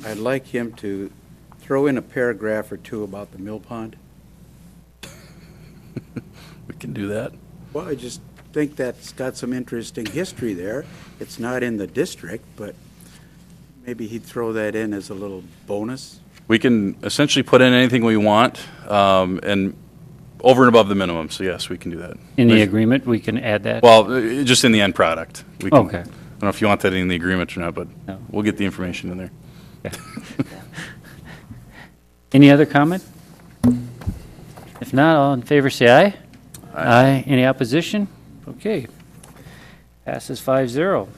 I'd like him to throw in a paragraph or two about the mill pond. We can do that. Well, I just think that's got some interesting history there. It's not in the district, but maybe he'd throw that in as a little bonus. We can essentially put in anything we want, and over and above the minimum, so yes, we can do that. In the agreement, we can add that? Well, just in the end product. We can, Okay. I don't know if you want that in the agreement or not, but No. we'll get the information in there. Any other comment? If not, all in favor say aye. Aye. Any opposition? Okay. Passes 5-0.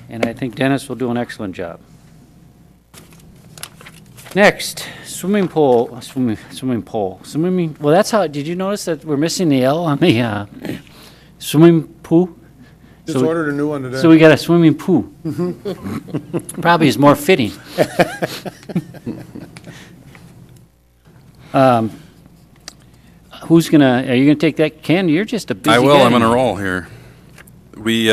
And I think Dennis will do an excellent job. Next, swimming pool, well, that's how, did you notice that we're missing the L on the swimming pool? Just ordered a new one today. So we got a swimming pool. Probably is more fitting. Are you gonna take that? Ken, you're just a busy I will, guy. I'm on a roll here. We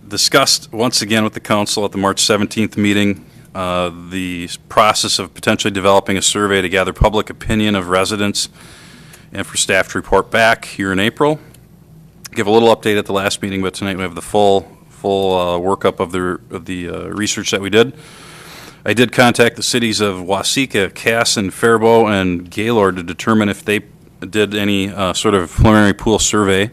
discussed once again with the council at the March 17th meeting the process of potentially developing a survey to gather public opinion of residents and for staff to report back here in April. Give a little update at the last meeting, but tonight we have the full workup of the research that we did. I did contact the cities of Waseca, Casson, Faribault, and Gaylord to determine if they did any sort of preliminary pool survey.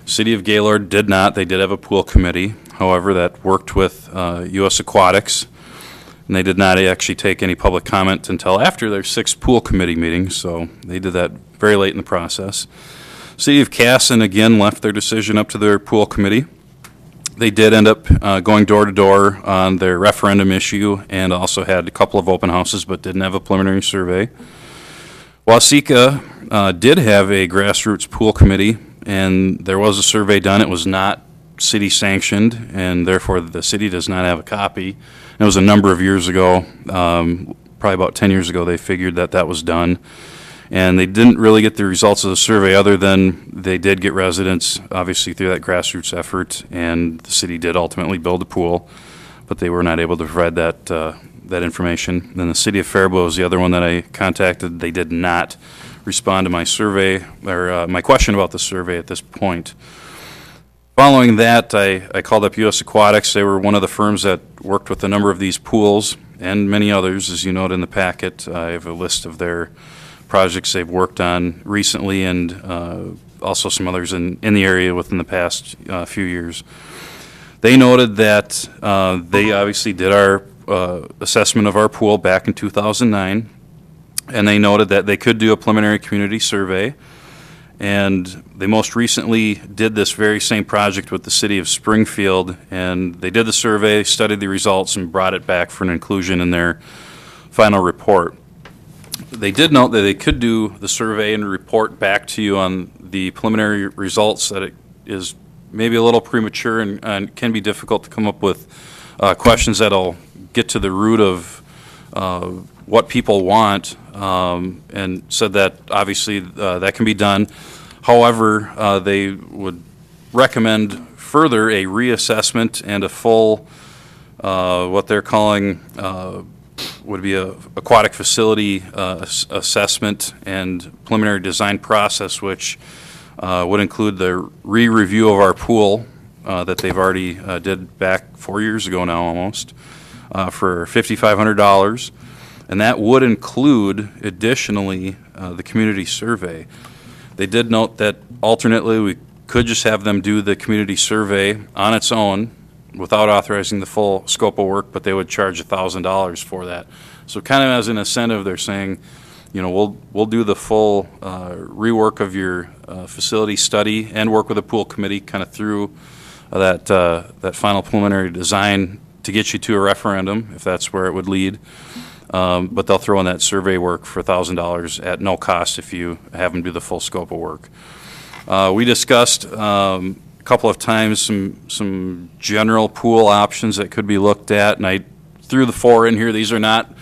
City of Gaylord did not. They did have a pool committee, however, that worked with U.S. Aquatics, and they did not actually take any public comment until after their 6th pool committee meeting, so they did that very late in the process. City of Casson, again, left their decision up to their pool committee. They did end up going door to door on their referendum issue and also had a couple of open houses but didn't have a preliminary survey. Waseca did have a grassroots pool committee, and there was a survey done. It was not city sanctioned, and therefore the city does not have a copy. It was a number of years ago, probably about 10 years ago, they figured that was done. And they didn't really get the results of the survey other than they did get residents, obviously, through that grassroots effort, and the city did ultimately build a pool, but they were not able to provide that information. Then the city of Faribault is the other one that I contacted. They did not respond to my survey, or my question about the survey at this point. Following that, I called up U.S. Aquatics. They were one of the firms that worked with a number of these pools and many others, as you note in the packet. I have a list of their projects they've worked on recently and also some others in the area within the past few years. They noted that they obviously did our assessment of our pool back in 2009. and they noted that they could do a preliminary community survey. And they most recently did this very same project with the city of Springfield, and they did the survey, studied the results, and brought it back for an inclusion in their final report. They did note that they could do the survey and report back to you on the preliminary results, that it is maybe a little premature and can be difficult to come up with questions that'll get to the root of what people want, and said that obviously that can be done. However, they would recommend further a reassessment and a full, what they're calling, would be a aquatic facility assessment and preliminary design process, which would include the re-review of our pool that they've already did back 4 years ago now almost, for $5,500. And that would include additionally the community survey. They did note that alternately we could just have them do the community survey on its own without authorizing the full scope of work, but they would charge $1,000 for that. So kind of as an incentive, they're saying, you know, we'll do the full rework of your facility study and work with the pool committee kind of through that final preliminary design to get you to a referendum, if that's where it would lead. But they'll throw in that survey work for $1,000 at no cost if you have them do the full scope of work. We discussed a couple of times some general pool options that could be looked at, and I threw the 4 in here. These are not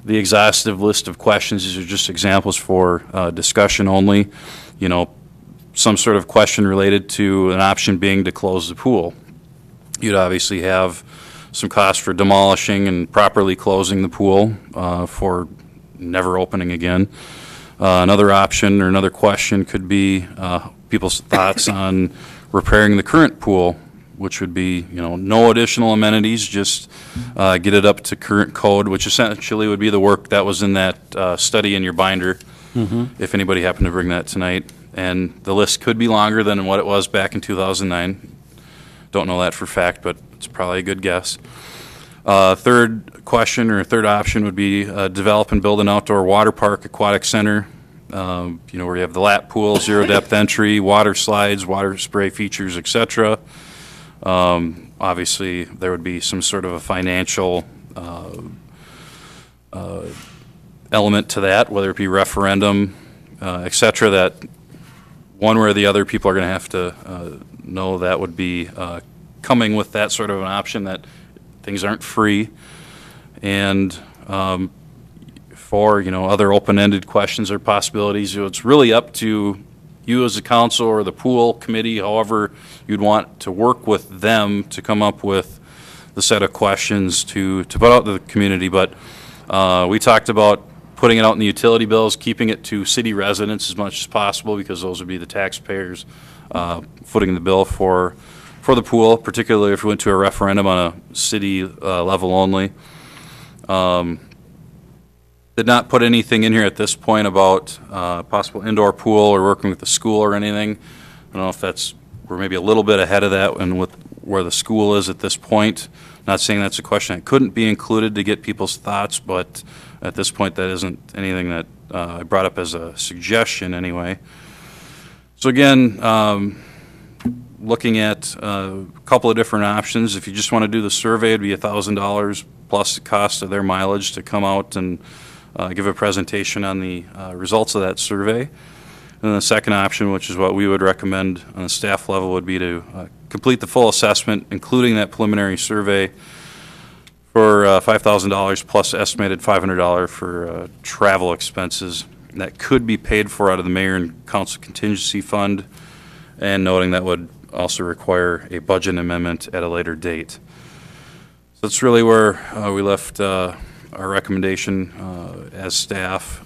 the exhaustive list of questions. These are just examples for discussion only. You know, some sort of question related to an option being to close the pool. You'd obviously have some cost for demolishing and properly closing the pool for never opening again. Another option or another question could be people's thoughts on repairing the current pool, which would be, you know, no additional amenities, just get it up to current code, which essentially would be the work that was in that study in your binder, if anybody happened to bring that tonight. And the list could be longer than what it was back in 2009. Don't know that for fact, but it's probably a good guess. Third question or third option would be develop and build an outdoor water park aquatic center, you know, where you have the lap pool, zero depth entry, water slides, water spray features, etc. Obviously, there would be some sort of a financial element to that, whether it be referendum, etc., that one way or the other people are going to have to know that would be coming with that sort of an option, that things aren't free. And for, you know, other open-ended questions or possibilities, you know, it's really up to you as a council or the pool committee, however you'd want to work with them to come up with the set of questions to put out to the community. But we talked about putting it out in the utility bills, keeping it to city residents as much as possible, because those would be the taxpayers footing the bill for the pool, particularly if we went to a referendum on a city level only. Did not put anything in here at this point about possible indoor pool or working with the school or anything. I don't know if we're maybe a little bit ahead of that and with where the school is at this point. Not saying that's a question that couldn't be included to get people's thoughts, but at this point that isn't anything that I brought up as a suggestion anyway. So again, looking at a couple of different options. If you just want to do the survey, it'd be $1,000 plus the cost of their mileage to come out and give a presentation on the results of that survey. And the second option, which is what we would recommend on the staff level, would be to complete the full assessment, including that preliminary survey, for $5,000 plus estimated $500 for travel expenses. And that could be paid for out of the mayor and council contingency fund, and noting that would also require a budget amendment at a later date. So that's really where we left our recommendation as staff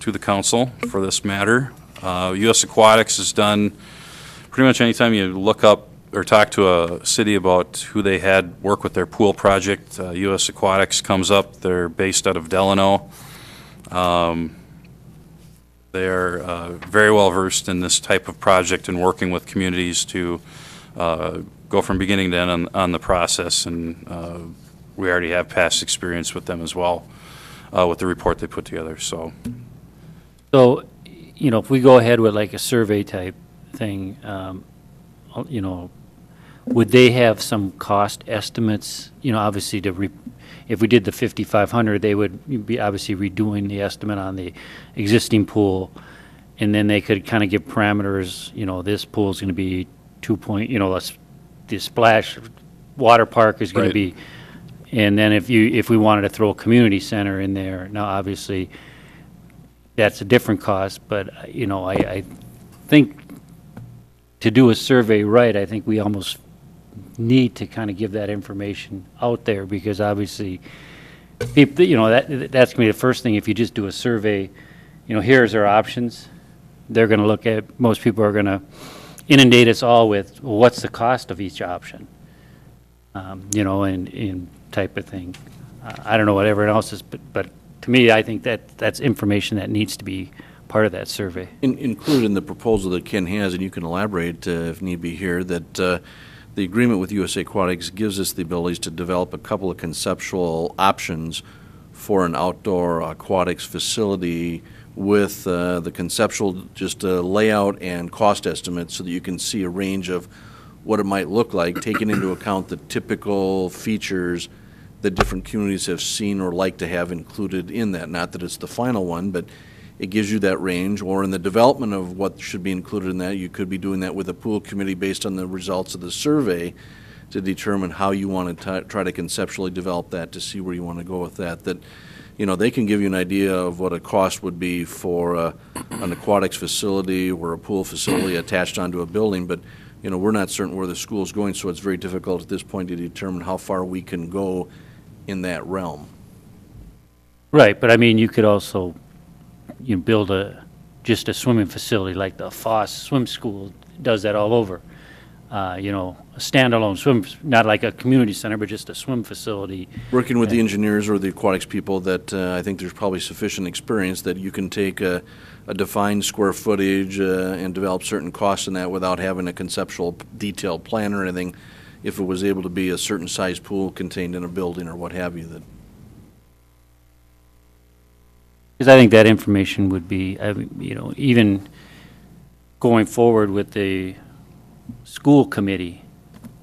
to the council for this matter. U.S. Aquatics has done pretty much anytime you look up or talk to a city about who they had work with their pool project, U.S. Aquatics comes up. They're based out of Delano. They're very well versed in this type of project and working with communities to go from beginning to end on the process, and we already have past experience with them as well. with the report they put together, so. So, you know, if we go ahead with like a survey type thing, you know, would they have some cost estimates? You know, obviously if we did the 5,500, they would be obviously redoing the estimate on the existing pool, and then they could kind of give parameters, you know, this pool's going to be 2 point, you know, the splash water park is going Right. to be, and then if we wanted to throw a community center in there, now obviously that's a different cost, but, you know, I think to do a survey right, I think we almost need to kind of give that information out there, because obviously, people, you know, that's going to be the first thing. If you just do a survey, you know, here's our options, they're going to look at, most people are going to inundate us all with, well, what's the cost of each option? You know, and type of thing. I don't know what everyone else is, but to me, I think that's information that needs to be part of that survey. Included in the proposal that Ken has, and you can elaborate if need be here, that the agreement with USA Aquatics gives us the abilities to develop a couple of conceptual options for an outdoor aquatics facility with the conceptual just layout and cost estimates, so that you can see a range of what it might look like, taking into account the typical features that different communities have seen or like to have included in that. Not that it's the final one, but it gives you that range. Or in the development of what should be included in that, you could be doing that with a pool committee based on the results of the survey to determine how you want to try to conceptually develop that, to see where you want to go with that. That, you know, they can give you an idea of what a cost would be for an aquatics facility or a pool facility attached onto a building, but you know, we're not certain where the school's going, so it's very difficult at this point to determine how far we can go in that realm. Right, but I mean, you could also, you know, build just a swimming facility like the Foss Swim School does that all over. You know, a standalone swim, not like a community center, but just a swim facility. Working with the engineers or the aquatics people, that I think there's probably sufficient experience that you can take a defined square footage and develop certain costs in that without having a conceptual detailed plan or anything, if it was able to be a certain size pool contained in a building or what have you. That, Because I think that information would be, you know, even going forward with the school committee,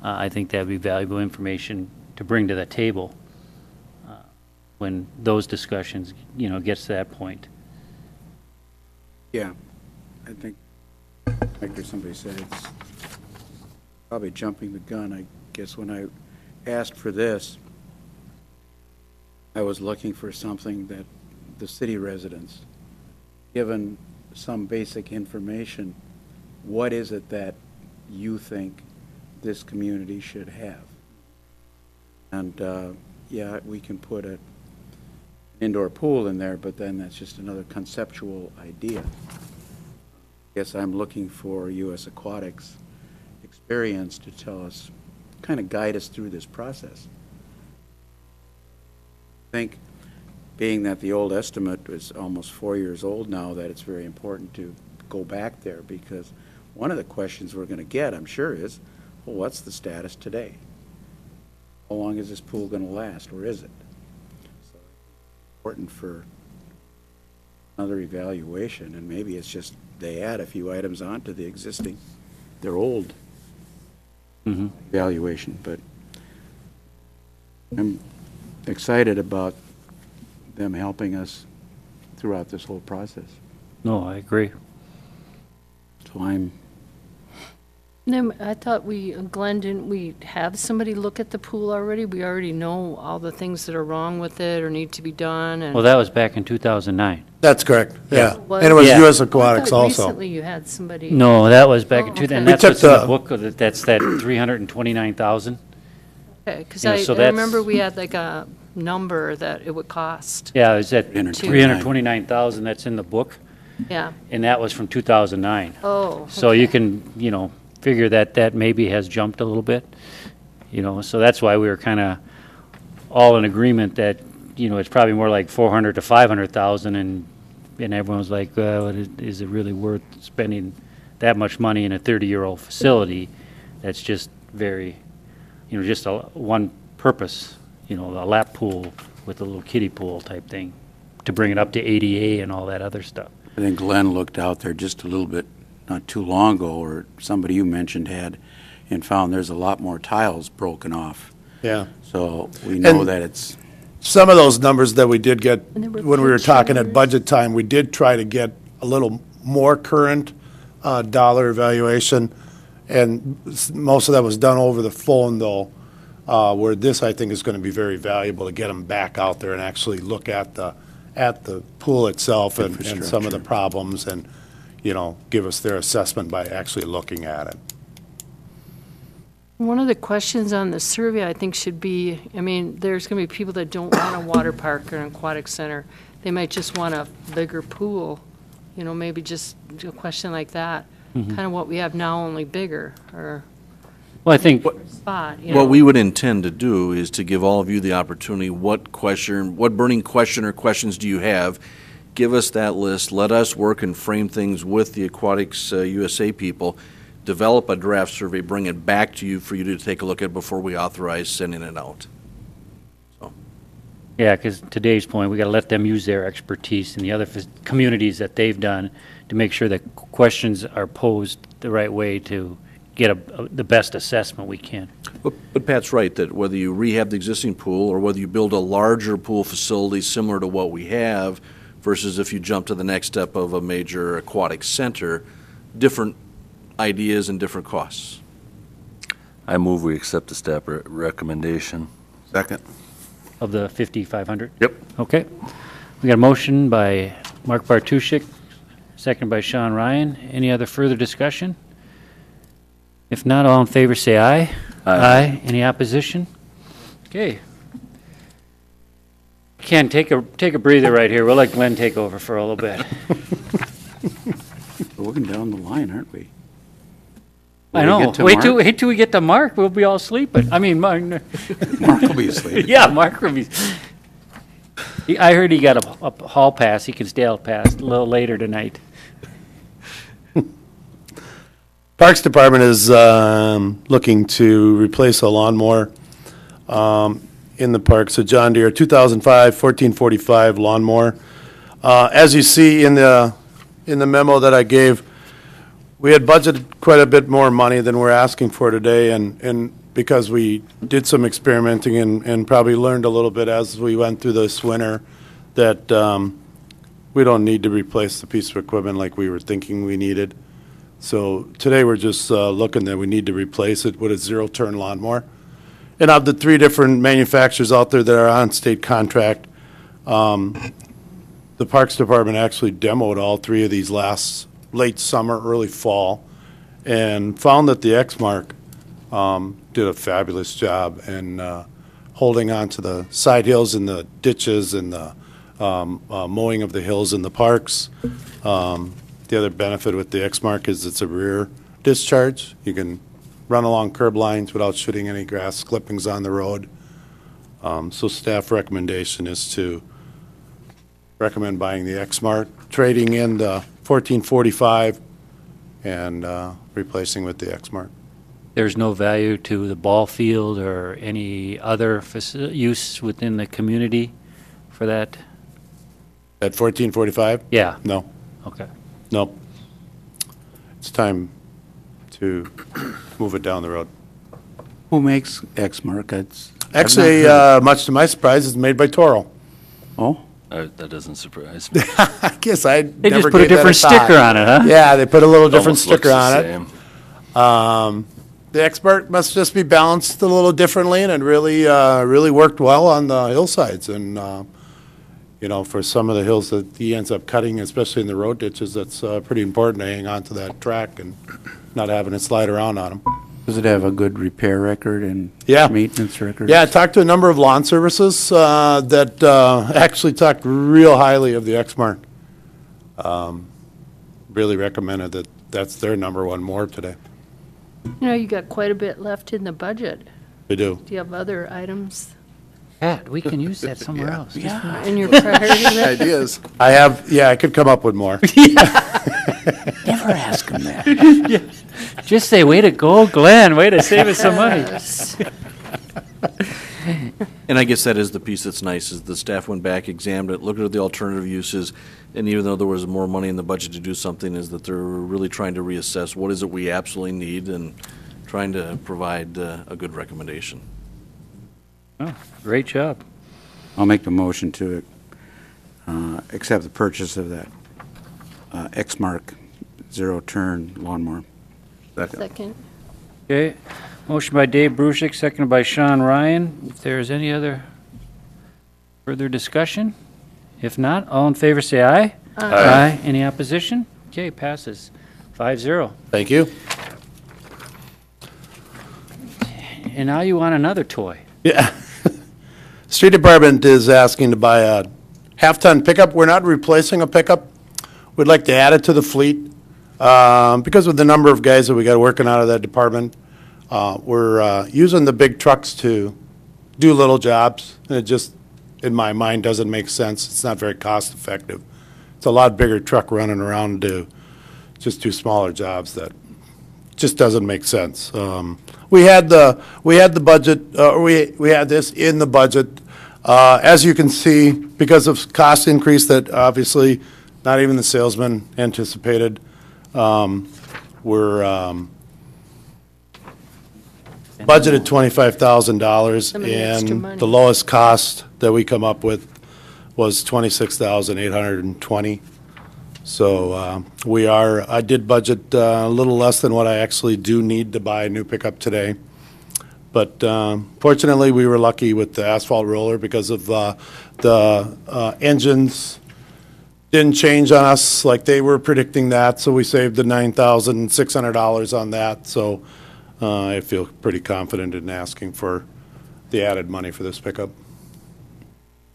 I think that would be valuable information to bring to the table when those discussions, you know, gets to that point. Yeah, I think, like somebody said, it's probably jumping the gun. I guess when I asked for this, I was looking for something that the city residents, given some basic information, what is it that you think this community should have? And yeah, we can put an indoor pool in there, but then that's just another conceptual idea. I guess I'm looking for U.S. Aquatics experience to tell us, kind of guide us through this process. I think, being that the old estimate is almost 4 years old now, that it's very important to go back there, because one of the questions we're going to get, I'm sure, is, well, what's the status today? How long is this pool going to last, or is it? So it's important for another evaluation, and maybe it's just they add a few items onto the existing, their old evaluation. But I'm excited about them helping us throughout this whole process. No, I agree. So I'm, No, I thought Glenn, didn't we have somebody look at the pool already? We already know all the things that are wrong with it or need to be done, and. Well, that was back in 2009. That's correct, yeah. What- And it was Yeah. U.S. I Aquatics thought also. recently you had somebody. No, that was back in Oh, 2000, and okay. that's We what's in took the book, that's that 329,000. Okay, because Yeah, I so remember that's- we had like a number that it would cost. Yeah, it's at 329. 329,000, that's in the book, Yeah. and that was from 2009. Oh. So you can, you know, figure that maybe has jumped a little bit, you know, so that's why we were kind of all in agreement that, you know, it's probably more like 400 to 500,000, and everyone was like, well, is it really worth spending that much money in a 30-year-old facility that's just very, you know, just one purpose, you know, a lap pool with a little kiddie pool type thing. to bring it up to ADA and all that other stuff. I think Glenn looked out there just a little bit not too long ago, or somebody you mentioned had, and found there's a lot more tiles broken off. Yeah. So we know And- that it's, Some of those numbers that we did get And there were when we were talking at pictures. budget time, we did try to get a little more current dollar evaluation, and most of that was done over the phone, though, where this, I think, is going to be very valuable to get them back out there and actually look at the pool itself and some of the Infrastructure. problems, and, you know, give us their assessment by actually looking at it. One of the questions on the survey, I think, should be, I mean, there's going to be people that don't want a water park or an aquatic center. They might just want a bigger pool, you know, maybe just a question like that. Kind of what we have now, only bigger, or Well, I think, spot, you know. What we would intend to do is to give all of you the opportunity, what burning question or questions do you have? Give us that list, let us work and frame things with the Aquatics USA people, develop a draft survey, bring it back to you for you to take a look at before we authorize sending it out. yeah, because today's point, we got to let them use their expertise in the other communities that they've done to make sure that questions are posed the right way to get the best assessment we can. But Pat's right, that whether you rehab the existing pool or whether you build a larger pool facility similar to what we have versus if you jump to the next step of a major aquatic center, different ideas and different costs. I move we accept the staff recommendation. Second. Of the 5,500? Yep. Okay. We got a motion by Mark Bartuszczyk, second by Sean Ryan. Any other further discussion? If not, all in favor say aye. Aye. Any opposition? Okay. Ken, take a breather right here. We'll let Glenn take over for a little bit. we're working down the line, aren't we? I Will we know. get to Wait till we get to Mark. We'll be all sleeping. I mean, Mark. Mark will be asleep. Yeah, Mark will be. I heard he got a hall pass. He can stay out past a little later tonight. Parks Department is looking to replace a lawnmower in the park. So John Deere 2005 1445 lawnmower. As you see in the memo that I gave, we had budgeted quite a bit more money than we're asking for today, and because we did some experimenting and probably learned a little bit as we went through this winter that we don't need to replace the piece of equipment like we were thinking we needed. So today we're just looking that we need to replace it with a zero-turn lawnmower. And of the 3 different manufacturers out there that are on state contract, the Parks Department actually demoed all 3 of these late summer, early fall, and found that the Exmark did a fabulous job in holding on to the side hills and the ditches and the mowing of the hills in the parks. The other benefit with the Exmark is it's a rear discharge. You can run along curb lines without shooting any grass clippings on the road. So staff recommendation is to recommend buying the Exmark, trading in the 1445 and replacing with the Exmark. There's no value to the ball field or any other use within the community for that? At 1445? Yeah, No, okay. no. It's time to move it down the road. Who makes Exmark? I've not Actually, heard. much to my surprise, it's made by Toro. Oh, That doesn't surprise me. I guess I They never just put a gave that different thought. sticker on it, huh? Yeah, they put a little different Almost looks sticker the on it. same. The Expert must just be balanced a little differently, and it really, really worked well on the hillsides. And, you know, for some of the hills that he ends up cutting, especially in the road ditches, that's pretty important to hang on to that track and not having it slide around on them. does it have a good repair record and Yeah. maintenance record? Yeah, I talked to a number of lawn services that actually talked real highly of the Exmark. Really recommended that that's their number one mower today. You know, you got quite a bit left in the budget. They do. Do you have other items Pat, we can use that somewhere else. in your priority list? Ideas. I have, yeah, I could come up with more. Never ask him that. Just say, way to go, Glenn, way to save us some money. And I guess that is the piece that's nice, is the staff went back, examined it, looked at the alternative uses, and even though there was more money in the budget to do something, is that they're really trying to reassess what is it we absolutely need and trying to provide a good recommendation. Oh, great job. I'll make the motion to accept the purchase of that Exmark zero-turn lawnmower. Second. Okay, motion by Dave Brusick, seconded by Sean Ryan. If there is any other further discussion? If not, all in favor say aye. Aye. Any opposition? Okay, passes 5-0. Thank you. And now you want another toy. Yeah. Street Department is asking to buy a half-ton pickup. We're not replacing a pickup. We'd like to add it to the fleet. Because of the number of guys that we got working out of that department, we're using the big trucks to do little jobs. And it just, in my mind, doesn't make sense. It's not very cost-effective. It's a lot bigger truck running around to just do smaller jobs that just doesn't make sense. We had the budget, we had this in the budget. As you can see, because of cost increase that obviously not even the salesman anticipated, we're budgeted $25,000, Some of the extra and money. the lowest cost that we come up with was $26,820. So I did budget a little less than what I actually do need to buy a new pickup today. But fortunately, we were lucky with the asphalt roller because of the engines didn't change on us like they were predicting that, so we saved the $9,600 on that. So I feel pretty confident in asking for the added money for this pickup.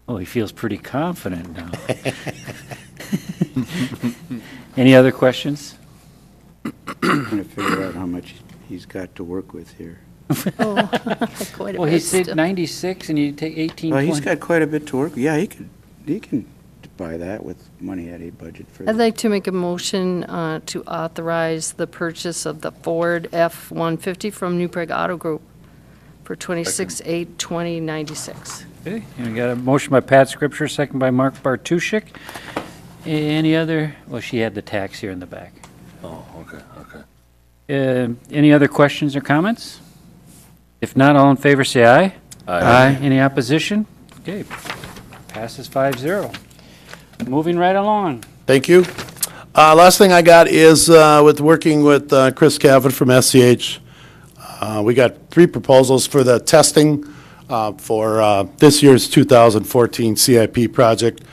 Oh, he feels pretty confident now. Any other questions? Trying to figure out how much he's got to work with here. Oh, quite a Well, bit he said still. 96 and you take 18, Well, 20. he's got quite a bit to work. Yeah, he can buy that with money at a budget for I'd that. like to make a motion to authorize the purchase of the Ford F-150 from New Prague Auto Group for $26,820.96. Okay, and we got a motion by Pat Scripture, second by Mark Bartuszczyk. Any other, well, she had the tax here in the back. Oh, okay. Any other questions or comments? If not, all in favor say aye. Aye. Any opposition? Okay, passes 5-0. Moving right along. Thank you. Last thing I got is with working with Chris Cavan from SCH. We got 3 proposals for the testing for this year's 2014 CIP project.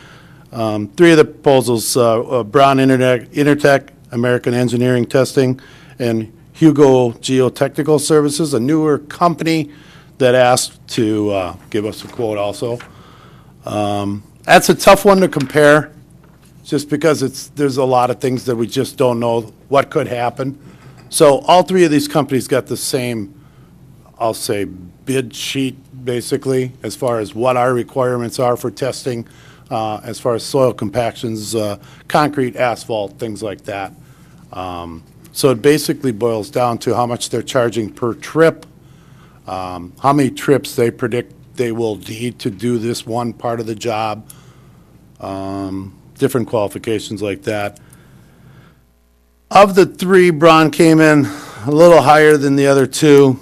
3 of the proposals, Brown Intertech, American Engineering Testing, and Hugo Geotechnical Services, a newer company that asked to give us a quote also. That's a tough one to compare, just because there's a lot of things that we just don't know what could happen. So all 3 of these companies got the same, I'll say, bid sheet, basically, as far as what our requirements are for testing, as far as soil compactions, concrete, asphalt, things like that. So it basically boils down to how much they're charging per trip, how many trips they predict they will need to do this one part of the job, different qualifications like that. Of the 3, Braun came in a little higher than the other 2,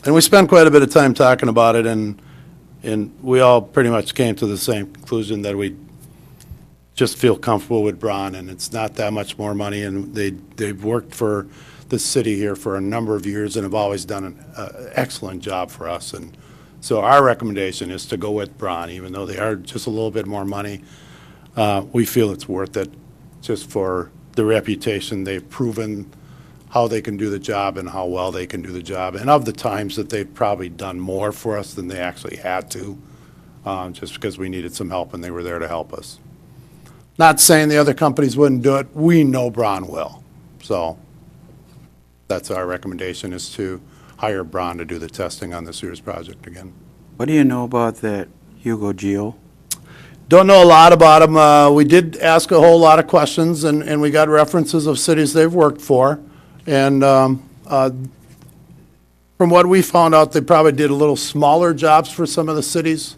and we spent quite a bit of time talking about it, and we all pretty much came to the same conclusion that we just feel comfortable with Braun, and it's not that much more money, and they've worked for the city here for a number of years and have always done an excellent job for us. And so our recommendation is to go with Braun, even though they are just a little bit more money. We feel it's worth it just for the reputation. They've proven how they can do the job and how well they can do the job. And of the times that they've probably done more for us than they actually had to, just because we needed some help and they were there to help us. Not saying the other companies wouldn't do it. We know Braun will. So that's our recommendation, is to hire Braun to do the testing on this year's project again. What do you know about that Hugo Geo? Don't know a lot about them. We did ask a whole lot of questions, and we got references of cities they've worked for. And from from what we found out, they probably did a little smaller jobs for some of the cities.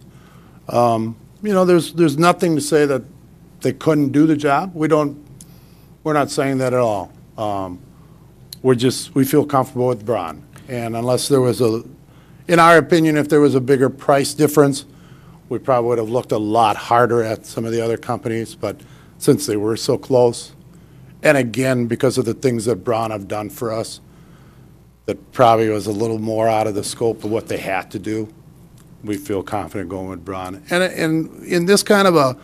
There's nothing to say that they couldn't do the job. We're not saying that at all. We feel comfortable with Braun. And unless there was in our opinion, if there was a bigger price difference, we probably would have looked a lot harder at some of the other companies, but since they were so close, and again, because of the things that Braun have done for us, that probably was a little more out of the scope of what they had to do, we feel confident going with Braun. And in this kind of a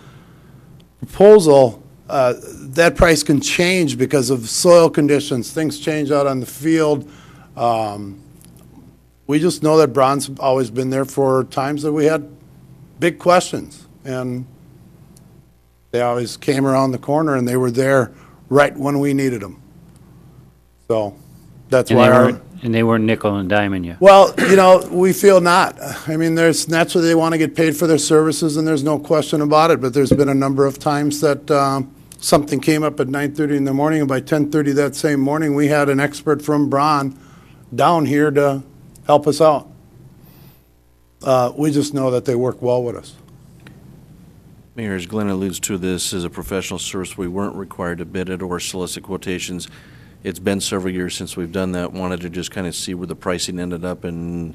proposal, that price can change because of soil conditions. Things change out on the field. We just know that Braun's always been there for times that we had big questions, and they always came around the corner, and they were there right when we needed them. So that's why And they weren't nickel and diming you. well, we feel not. I mean, naturally they want to get paid for their services, and there's no question about it, but there's been a number of times that something came up at 9:30 in the morning, and by 10:30 that same morning, we had an expert from Braun down here to help us out. We just know that they work well with us. Mayor, as Glenn alludes to, this is a professional service. We weren't required to bid it or solicit quotations. It's been several years since we've done that. Wanted to just kind of see where the pricing ended up, and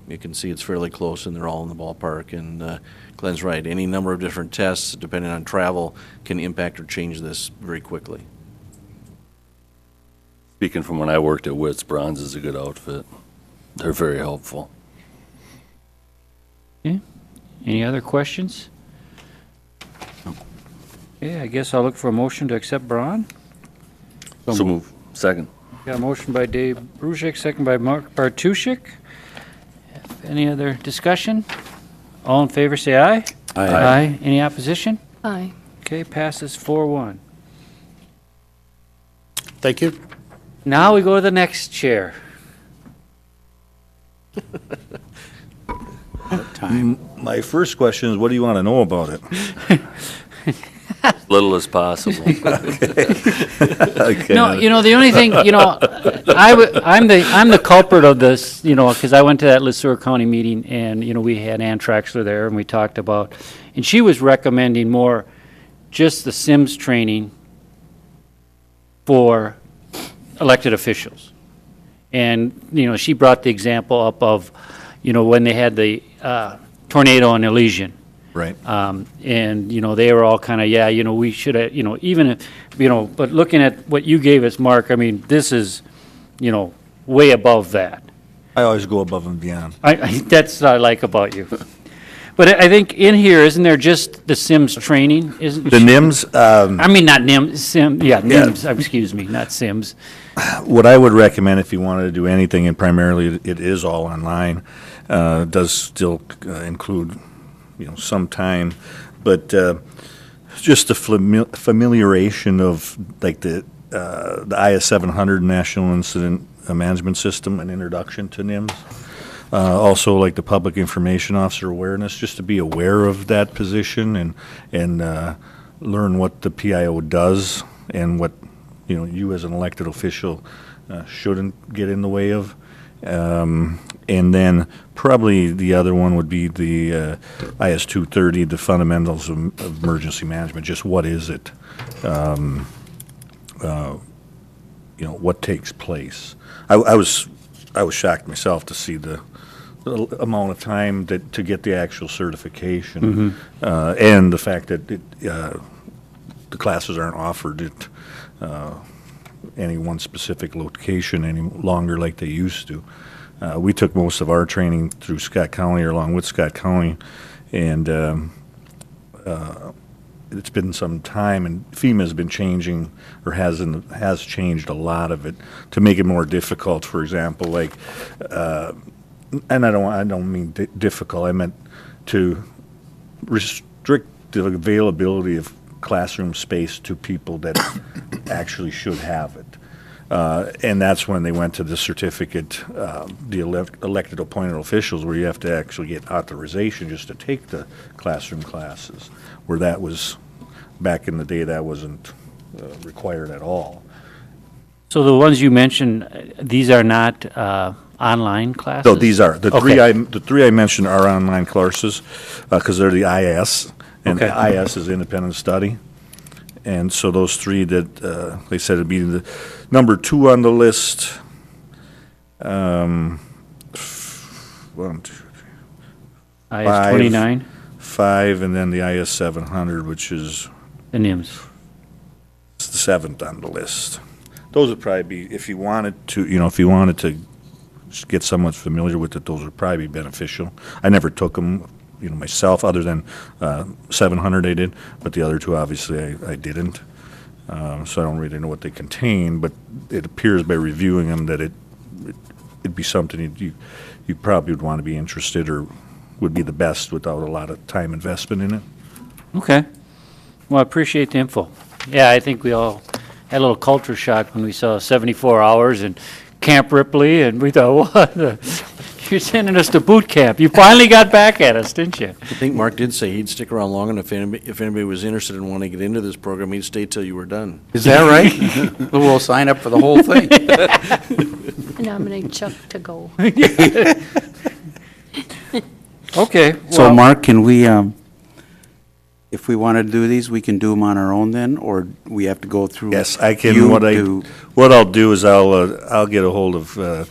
you can see it's fairly close, and they're all in the ballpark. And Glenn's right. Any number of different tests, depending on travel, can impact or change this very quickly. Speaking from when I worked at Witt's, Braun's is a good outfit. They're very helpful. Okay. Any other questions? Okay, I guess I'll look for a motion to accept Braun. So move. Second. Got a motion by Dave Brusick, second by Mark Bartuszczyk. Any other discussion? All in favor, say aye. Aye. Any opposition? Aye. Okay, passes 4-1. Thank you. Now we go to the next chair. My first question is, what do you want to know about it? As little as possible. Okay. No, the only thing, I'm the culprit of this, because I went to that LeSueur County meeting, and, we had Ann Traxler there, and we talked about, and she was recommending more just the Sims training for elected officials. And, she brought the example up of, when they had the tornado in Elysian. Right. And, they were all kind of, we should have, even if, but looking at what you gave us, Mark, I mean, this is, way above that. I always go above and beyond. That's what I like about you. But I think in here, isn't there just the Sims training? Isn't The NIMS, I mean, not NIMS, NIMS, excuse me, not Sims. what I would recommend if you wanted to do anything, and primarily it is all online, does still include, some time, but just the familiarization of like the IS 700 National Incident Management System and introduction to NIMS. Also, like the public information officer awareness, just to be aware of that position and learn what the PIO does and what you as an elected official shouldn't get in the way of. And then probably the other one would be the IS 230, the fundamentals of emergency management. Just what is it? What takes place? I was shocked myself to see the amount of time to get the actual certification, and the fact that the classes aren't offered at any one specific location any longer like they used to. We took most of our training through Scott County or along with Scott County, and it's been some time, and FEMA has been changing, or has changed a lot of it to make it more difficult. For example, like, and I don't mean difficult. I meant to restrict the availability of classroom space to people that actually should have it. And that's when they went to the certificate, the elected appointed officials, where you have to actually get authorization just to take the classroom classes, where that was, back in the day, that wasn't required at all. So the ones you mentioned, these are not online classes? No, these are. Okay. The three I mentioned are online courses, because they're the IS, and Okay. the IS is independent study. And so those three that, they said would be the number 2 on the list. One, two, IS Five. 29, 5, and then the IS 700, which is the NIMS. the 7th on the list. Those would probably be, if you wanted to, if you wanted to just get somewhat familiar with it, those would probably be beneficial. I never took them, myself, other than 700 I did, but the other two, obviously, I didn't. So I don't really know what they contain, but it appears by reviewing them that it'd be something you probably would want to be interested, or would be the best without a lot of time investment in it. Okay. Well, I appreciate the info. Yeah, I think we all had a little culture shock when we saw 74 hours and Camp Ripley, and we thought, what? You're sending us to boot camp. You finally got back at us, didn't you? I think Mark did say he'd stick around long enough. If anybody was interested in wanting to get into this program, he'd stay till you were done. Is that right? We'll sign up for the whole thing. I nominate Chuck to go. Okay. So, Mark, can we, if we want to do these, we can do them on our own then, or we have to go through? Yes, I can. you What to- I'll do is I'll get a hold of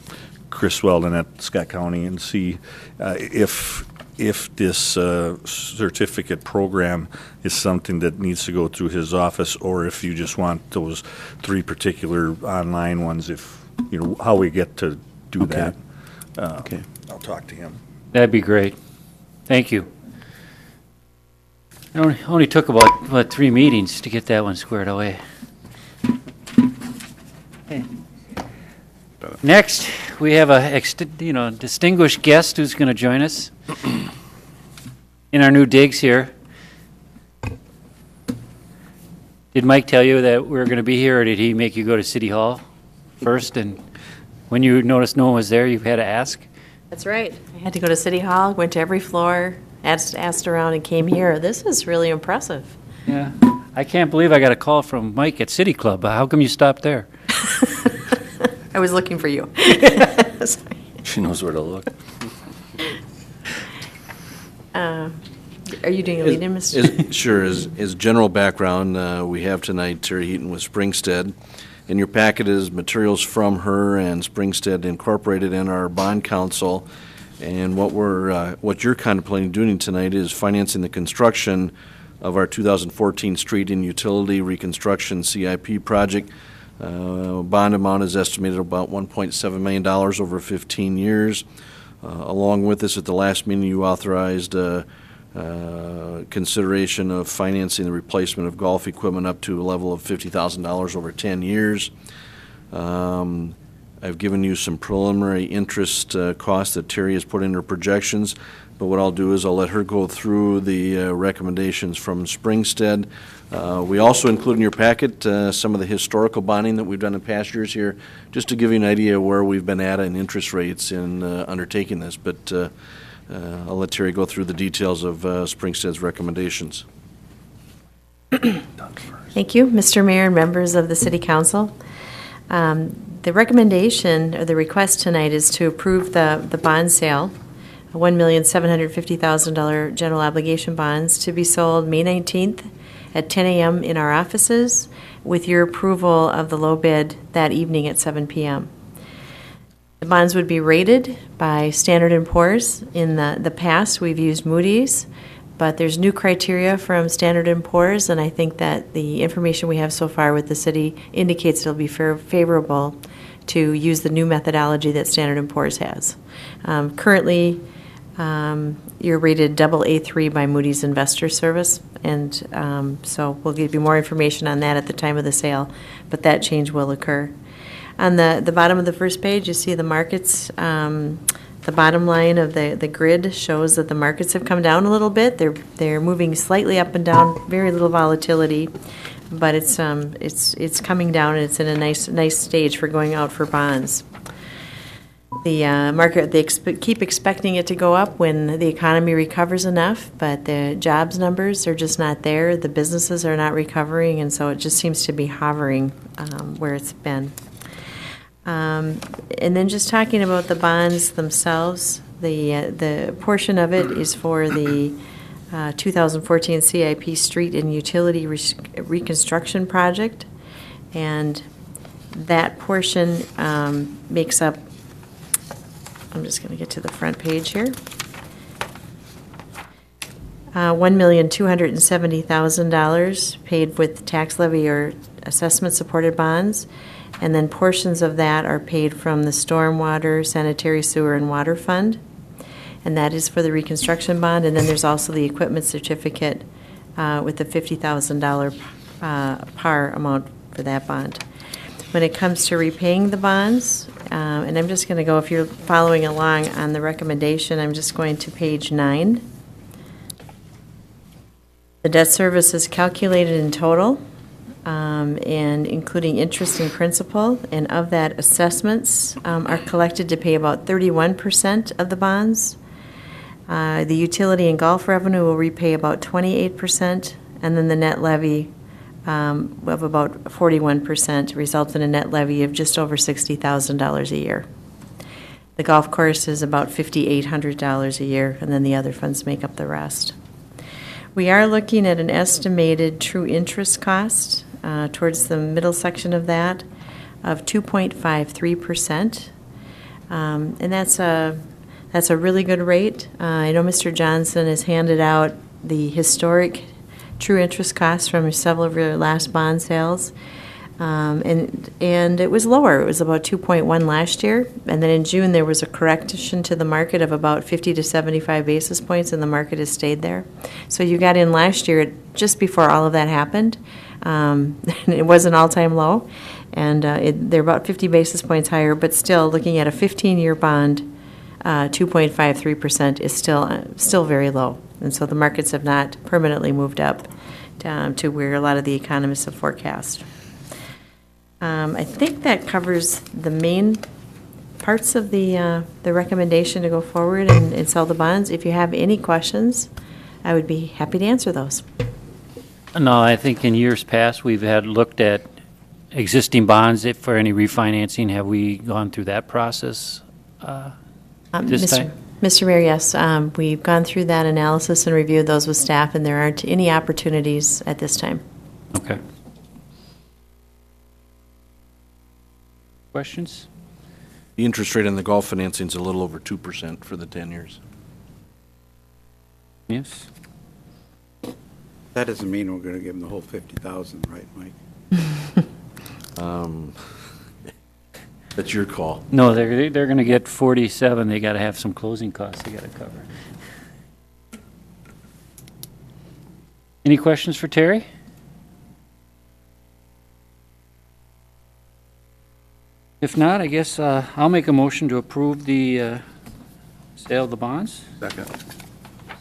Chris Weldon at Scott County and see if this certificate program is something that needs to go through his office, or if you just want those 3 particular online ones. If how we get to do Okay. that. Okay. I'll talk to him. That'd be great. Thank you. It only took about 3 meetings to get that one squared away. Okay. Next, we have a distinguished guest who's going to join us in our new digs here. Did Mike tell you that we were going to be here, or did he make you go to City Hall first? And when you noticed no one was there, you had to ask? That's right. I had to go to City Hall, went to every floor, asked around, and came here. This is really impressive. Yeah. I can't believe I got a call from Mike at City Club. How come you stopped there? I was looking for you. She knows where to look. Are you doing a lead-in, Mr.? Sure. As general background, we have tonight Terry Heaton with Springstead. In your packet is materials from her and Springstead Incorporated and our bond counsel. And what you're contemplating doing tonight is financing the construction of our 2014 street and utility reconstruction CIP project. Bond amount is estimated about $1.7 million over 15 years. Along with this, at the last meeting, you authorized consideration of financing the replacement of golf equipment up to a level of $50,000 over 10 years. I've given you some preliminary interest costs that Terry has put in her projections, but what I'll do is I'll let her go through the recommendations from Springstead. We also include in your packet some of the historical bonding that we've done in past years here, just to give you an idea where we've been at in interest rates in undertaking this. But I'll let Terry go through the details of Springstead's recommendations. Thank you, Mr. Mayor and members of the City Council. The recommendation, or the request tonight, is to approve the bond sale, $1,750,000 general obligation bonds to be sold May 19th at 10 a.m. in our offices, with your approval of the low bid that evening at 7 p.m. The bonds would be rated by Standard & Poor's. In the past, we've used Moody's, but there's new criteria from Standard & Poor's, and I think that the information we have so far with the city indicates it'll be favorable to use the new methodology that Standard & Poor's has. Currently, you're rated AA3 by Moody's Investor Service, and so we'll give you more information on that at the time of the sale, but that change will occur. On the bottom of the first page, you see the markets. The bottom line of the grid shows that the markets have come down a little bit. They're moving slightly up and down, very little volatility, but it's coming down, and it's in a nice stage for going out for bonds. The market, they keep expecting it to go up when the economy recovers enough, but the jobs numbers are just not there. The businesses are not recovering, and so it just seems to be hovering where it's been. And then just talking about the bonds themselves, the portion of it is for the 2014 CIP Street and Utility Reconstruction Project. And that portion makes up, I'm just going to get to the front page here, $1,270,000 paid with tax levy or assessment-supported bonds, and then portions of that are paid from the stormwater, sanitary sewer, and water fund, and that is for the reconstruction bond. And then there's also the equipment certificate with the $50,000 par amount for that bond. When it comes to repaying the bonds, and I'm just going to go, if you're following along on the recommendation, I'm just going to page 9. The debt service is calculated in total, and including interest and principal, and of that, assessments are collected to pay about 31% of the bonds. The utility and golf revenue will repay about 28%, and then the net levy of about 41% results in a net levy of just over $60,000 a year. The golf course is about $5,800 a year, and then the other funds make up the rest. We are looking at an estimated true interest cost towards the middle section of that of 2.53%, and that's a really good rate. I know Mr. Johnson has handed out the historic true interest costs from several of your last bond sales, and it was lower. It was about 2.1 last year, and then in June there was a correction to the market of about 50 to 75 basis points, and the market has stayed there. So you got in last year just before all of that happened. It was an all-time low, and they're about 50 basis points higher, but still, looking at a 15-year bond, 2.53% is still very low, and so the markets have not permanently moved up to where a lot of the economists have forecast. I think that covers the main parts of the recommendation to go forward and sell the bonds. If you have any questions, I would be happy to answer those. No, I think in years past, we've looked at existing bonds for any refinancing. Have we gone through that process this time? Mr. Mayor, yes. We've gone through that analysis and reviewed those with staff, and there aren't any opportunities at this time. Okay. Questions? The interest rate on the golf financing is a little over 2% for the 10 years. Yes? That doesn't mean we're going to give them the whole 50,000, right, Mike? That's your call. No, they're going to get 47. They got to have some closing costs they got to cover. Any questions for Terry? If not, I guess I'll make a motion to approve the sale of the bonds. Second.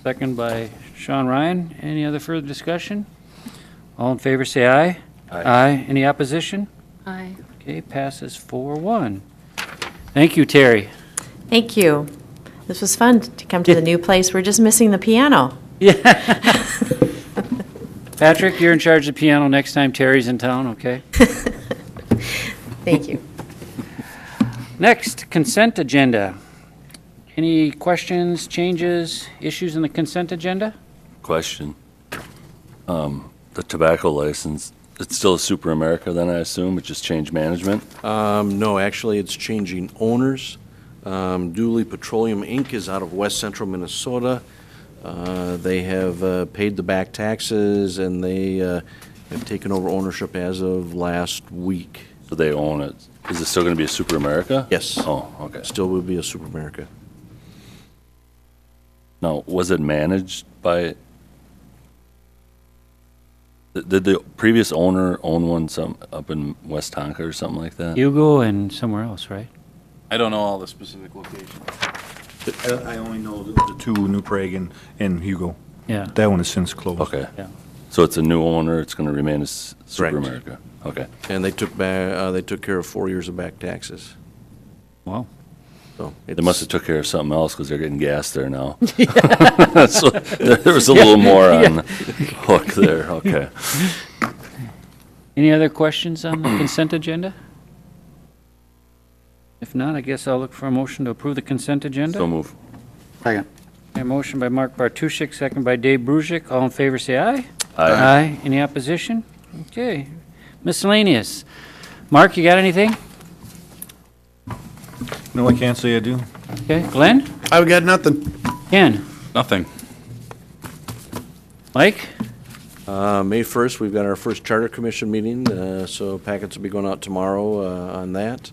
Second by Sean Ryan. Any other further discussion? All in favor, say aye. Aye. Aye. Any opposition? Aye. Okay, passes 4-1. Thank you, Terry. Thank you. This was fun to come to the new place. We're just missing the piano. Yeah. Patrick, you're in charge of the piano next time Terry's in town, okay? Thank you. Next, consent agenda. Any questions, changes, issues in the consent agenda? Question. The tobacco license, it's still a Super America then, I assume? It just changed management? No, actually, it's changing owners. Dooley Petroleum Inc. is out of west central Minnesota. They have paid the back taxes, and they have taken over ownership as of last week. So they own it. Is it still going to be a Super America? Yes. Oh, okay. Still will be a Super America. Now, was it managed by... Did the previous owner own one up in West Tonka or something like that? Hugo and somewhere else, right? I don't know all the specific locations. I only know the two, New Prague and Hugo. Yeah. That one has since closed. Okay. Yeah. So it's a new owner, it's going to remain as Super Correct. America? Okay. And they took care of 4 years of back taxes. Wow. So They must have took care of something else because they're getting gas there now. So there was a little more on the hook there. Okay. Any other questions on the consent agenda? If not, I guess I'll look for a motion to approve the consent agenda. So move. Second. A motion by Mark Bartuszczyk, second by Dave Brusick. All in favor, say aye. Aye. Any opposition? Okay. Miscellaneous. Mark, you got anything? No, I can't say I do. Okay. Glenn? I've got nothing. Ken? Nothing. Mike? May 1st, we've got our first Charter Commission meeting, so packets will be going out tomorrow on that.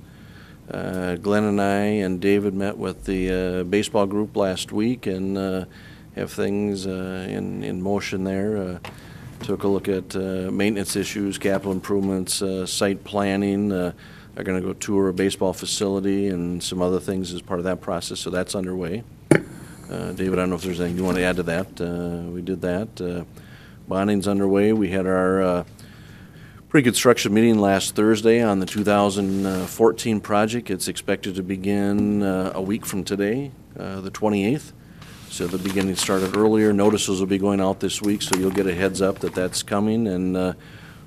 Glenn and I and David met with the baseball group last week and have things in motion there. Took a look at maintenance issues, capital improvements, site planning. Are going to go tour a baseball facility and some other things as part of that process, so that's underway. David, I don't know if there's anything you want to add to that. We did that. Bonding's underway. We had our pre-construction meeting last Thursday on the 2014 project. It's expected to begin a week from today, the 28th. So the beginning started earlier. Notices will be going out this week, so you'll get a heads up that that's coming. And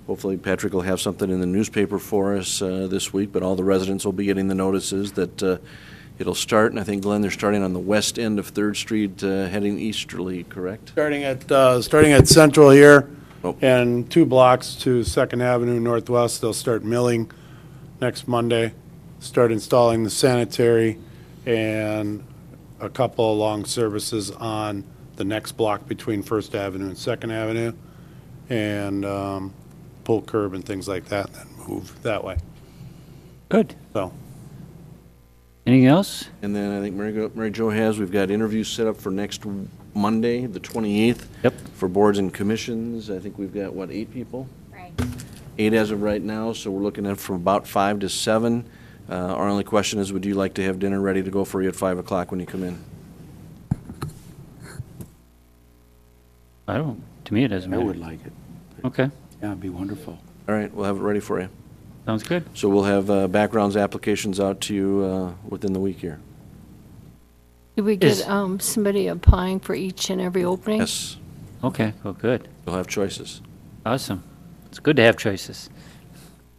hopefully Patrick will have something in the newspaper for us this week. But all the residents will be getting the notices that it'll start. And I think, Glenn, they're starting on the west end of 3rd Street, heading easterly, correct? Starting at Central here, Oh. and 2 blocks to 2nd Avenue Northwest, they'll start milling next Monday, start installing the sanitary, and a couple of long services on the next block between 1st Avenue and 2nd Avenue, and pull curb and things like that, and then move that way. Good. So, Anything else? And then I think Mary Jo has, we've got interviews set up for next Monday, the 28th. Yep. For boards and commissions. I think we've got, 8 people? Right. 8 as of right now, so we're looking at from about 5 to 7. Our only question is, would you like to have dinner ready to go for you at 5 o'clock when you come in? To me, it doesn't I matter. would like it. Okay. Yeah, it'd be wonderful. All right, we'll have it ready for you. Sounds good. So we'll have backgrounds applications out to you within the week here. Did we get Is- somebody applying for each and every opening? Yes, Okay. Well, good. you'll have choices. Awesome. It's good to have choices.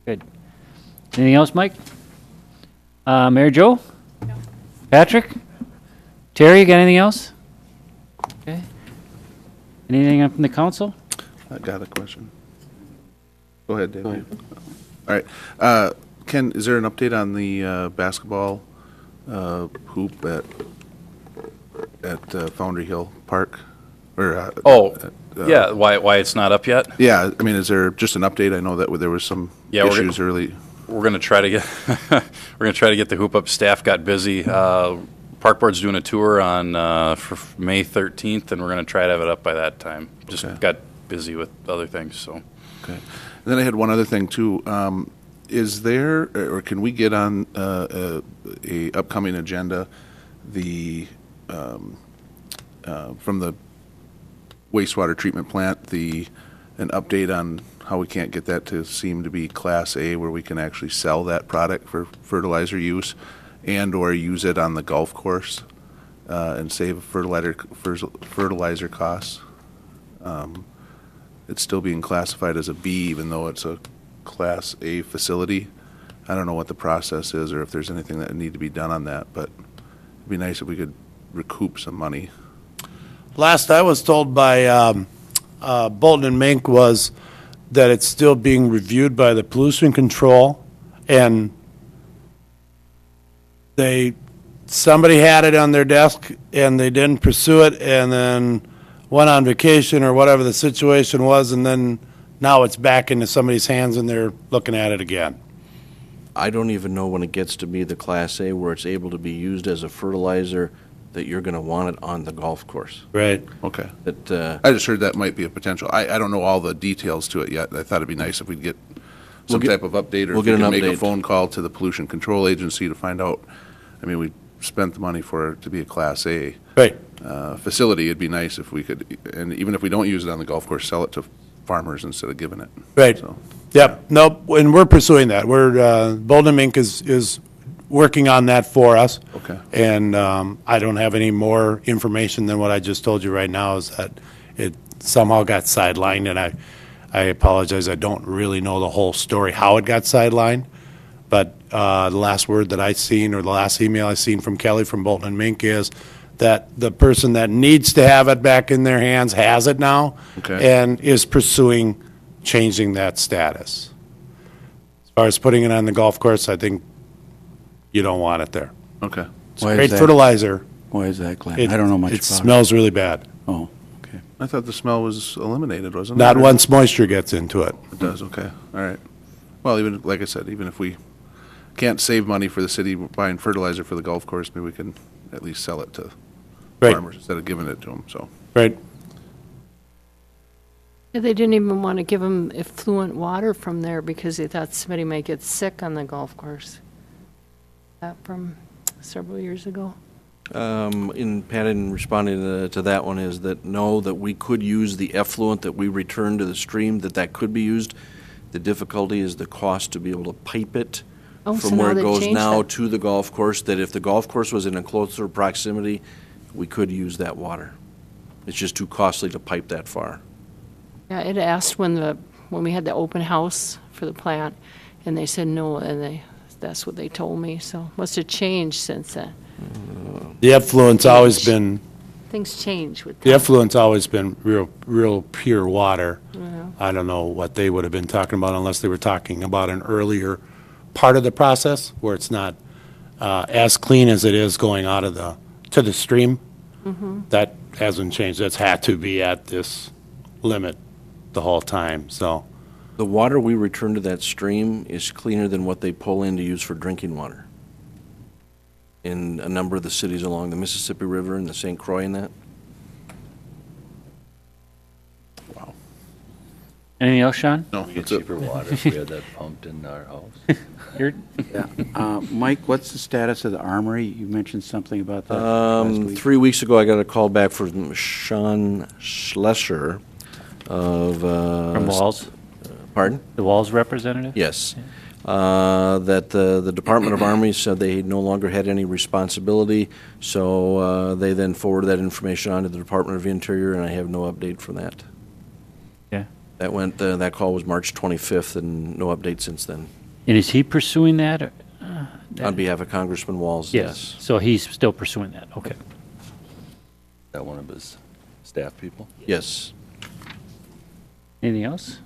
Good. Anything else, Mike? Mary Jo? No. Patrick? Terry, you got anything else? Okay. Anything from the council? I got a question. Go ahead, Dave. All right. Ken, is there an update on the basketball hoop at Foundry Hill Park? Or, Yeah, why it's not up yet? Yeah, I mean, is there just an update? I know that there was some Yeah, issues early. We're going to try to get the hoop up. Staff got busy. Park Board's doing a tour on for May 13th, and we're going to try to have it up by that time. Just Okay. got busy with other things, so. Okay. And then I had one other thing too. Is there, or can we get on a upcoming agenda, from the wastewater treatment plant, an update on how we can't get that to seem to be Class A, where we can actually sell that product for fertilizer use, and/or use it on the golf course and save fertilizer costs? It's still being classified as a B, even though it's a Class A facility. I don't know what the process is, or if there's anything that would need to be done on that, but it'd be nice if we could recoup some money. last I was told by Bolton and Mink was that it's still being reviewed by the pollution control, and somebody had it on their desk and they didn't pursue it, and then went on vacation or whatever the situation was, and then now it's back into somebody's hands and they're looking at it again. I don't even know when it gets to be the Class A where it's able to be used as a fertilizer that you're going to want it on the golf course. Right. Okay. That, I just heard that might be a potential. I don't know all the details to it yet. I thought it'd be nice if we'd get some type of update, or we'll if get we an could make a update. phone call to the Pollution Control Agency to find out. I mean, we spent the money for it to be a Class A Right. facility. It'd be nice if we could, and even if we don't use it on the golf course, sell it to farmers instead of giving it. Right. So, Yep. Nope. And we're pursuing that. We're, Bolton and Mink is working on that for us. Okay. And I don't have any more information than what I just told you right now, is that it somehow got sidelined, and I apologize, I don't really know the whole story, how it got sidelined, But the last word that I seen, or the last email I seen from Kelly from Bolton and Mink is that the person that needs to have it back in their hands has it now. Okay. And is pursuing changing that status. As far as putting it on the golf course, I think you don't want it there. Okay. It's Why is great that? fertilizer. Why is that, Glenn? It- I don't know much about It it. smells really bad. Oh, okay. I thought the smell was eliminated, wasn't it? Not Or- once moisture gets into it. It does, okay, all right. Well, even, like I said, even if we can't save money for the city buying fertilizer for the golf course, maybe we can at least sell it to Right. farmers instead of giving it to them, so. Right. Yeah, they didn't even want to give them effluent water from there because they thought somebody might get sick on the golf course. That from several years ago. Pat, in responding to that one, is that no, that we could use the effluent that we return to the stream, that could be used. The difficulty is the cost to be able to pipe it Oh, so from where now it they've goes changed now that. to the golf course, that if the golf course was in a closer proximity, we could use that water. It's just too costly to pipe that far. Yeah, it asked when we had the open house for the plant, and they said no, and that's what they told me, so must have changed since then. The effluent's always been, Things change with the time. effluent's always been real pure water. Yeah. I don't know what they would have been talking about unless they were talking about an earlier part of the process where it's not as clean as it is going out of to the stream. That hasn't changed. That's had to be at this limit the whole time, so. The water we return to that stream is cleaner than what they pull in to use for drinking water in a number of the cities along the Mississippi River and the St. Croix and that. Anything else, Sean? No, We get that's it. cheaper water if we had that pumped in our house. You're, Yeah. Mike, what's the status of the armory? You mentioned something about that last week. 3 weeks ago, I got a call back from Sean Schlesser of. from Walls, Pardon? the Walls representative? Yes. That the Department of Army said they no longer had any responsibility, so they then forwarded that information on to the Department of Interior, and I have no update from that. Yeah. That call was March 25th, and no update since then. And is he pursuing that? Or, On behalf of Congressman Walz, yes. So he's still pursuing that, okay. That one of his staff people? Yes. Anything else?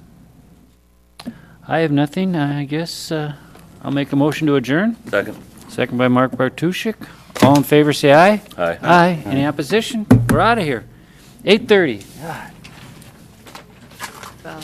I have nothing. I guess I'll make a motion to adjourn. Second. Second by Mark Bartuszczyk. All in favor, say aye. Aye. Aye. Any opposition? We're out of here. 8:30. God.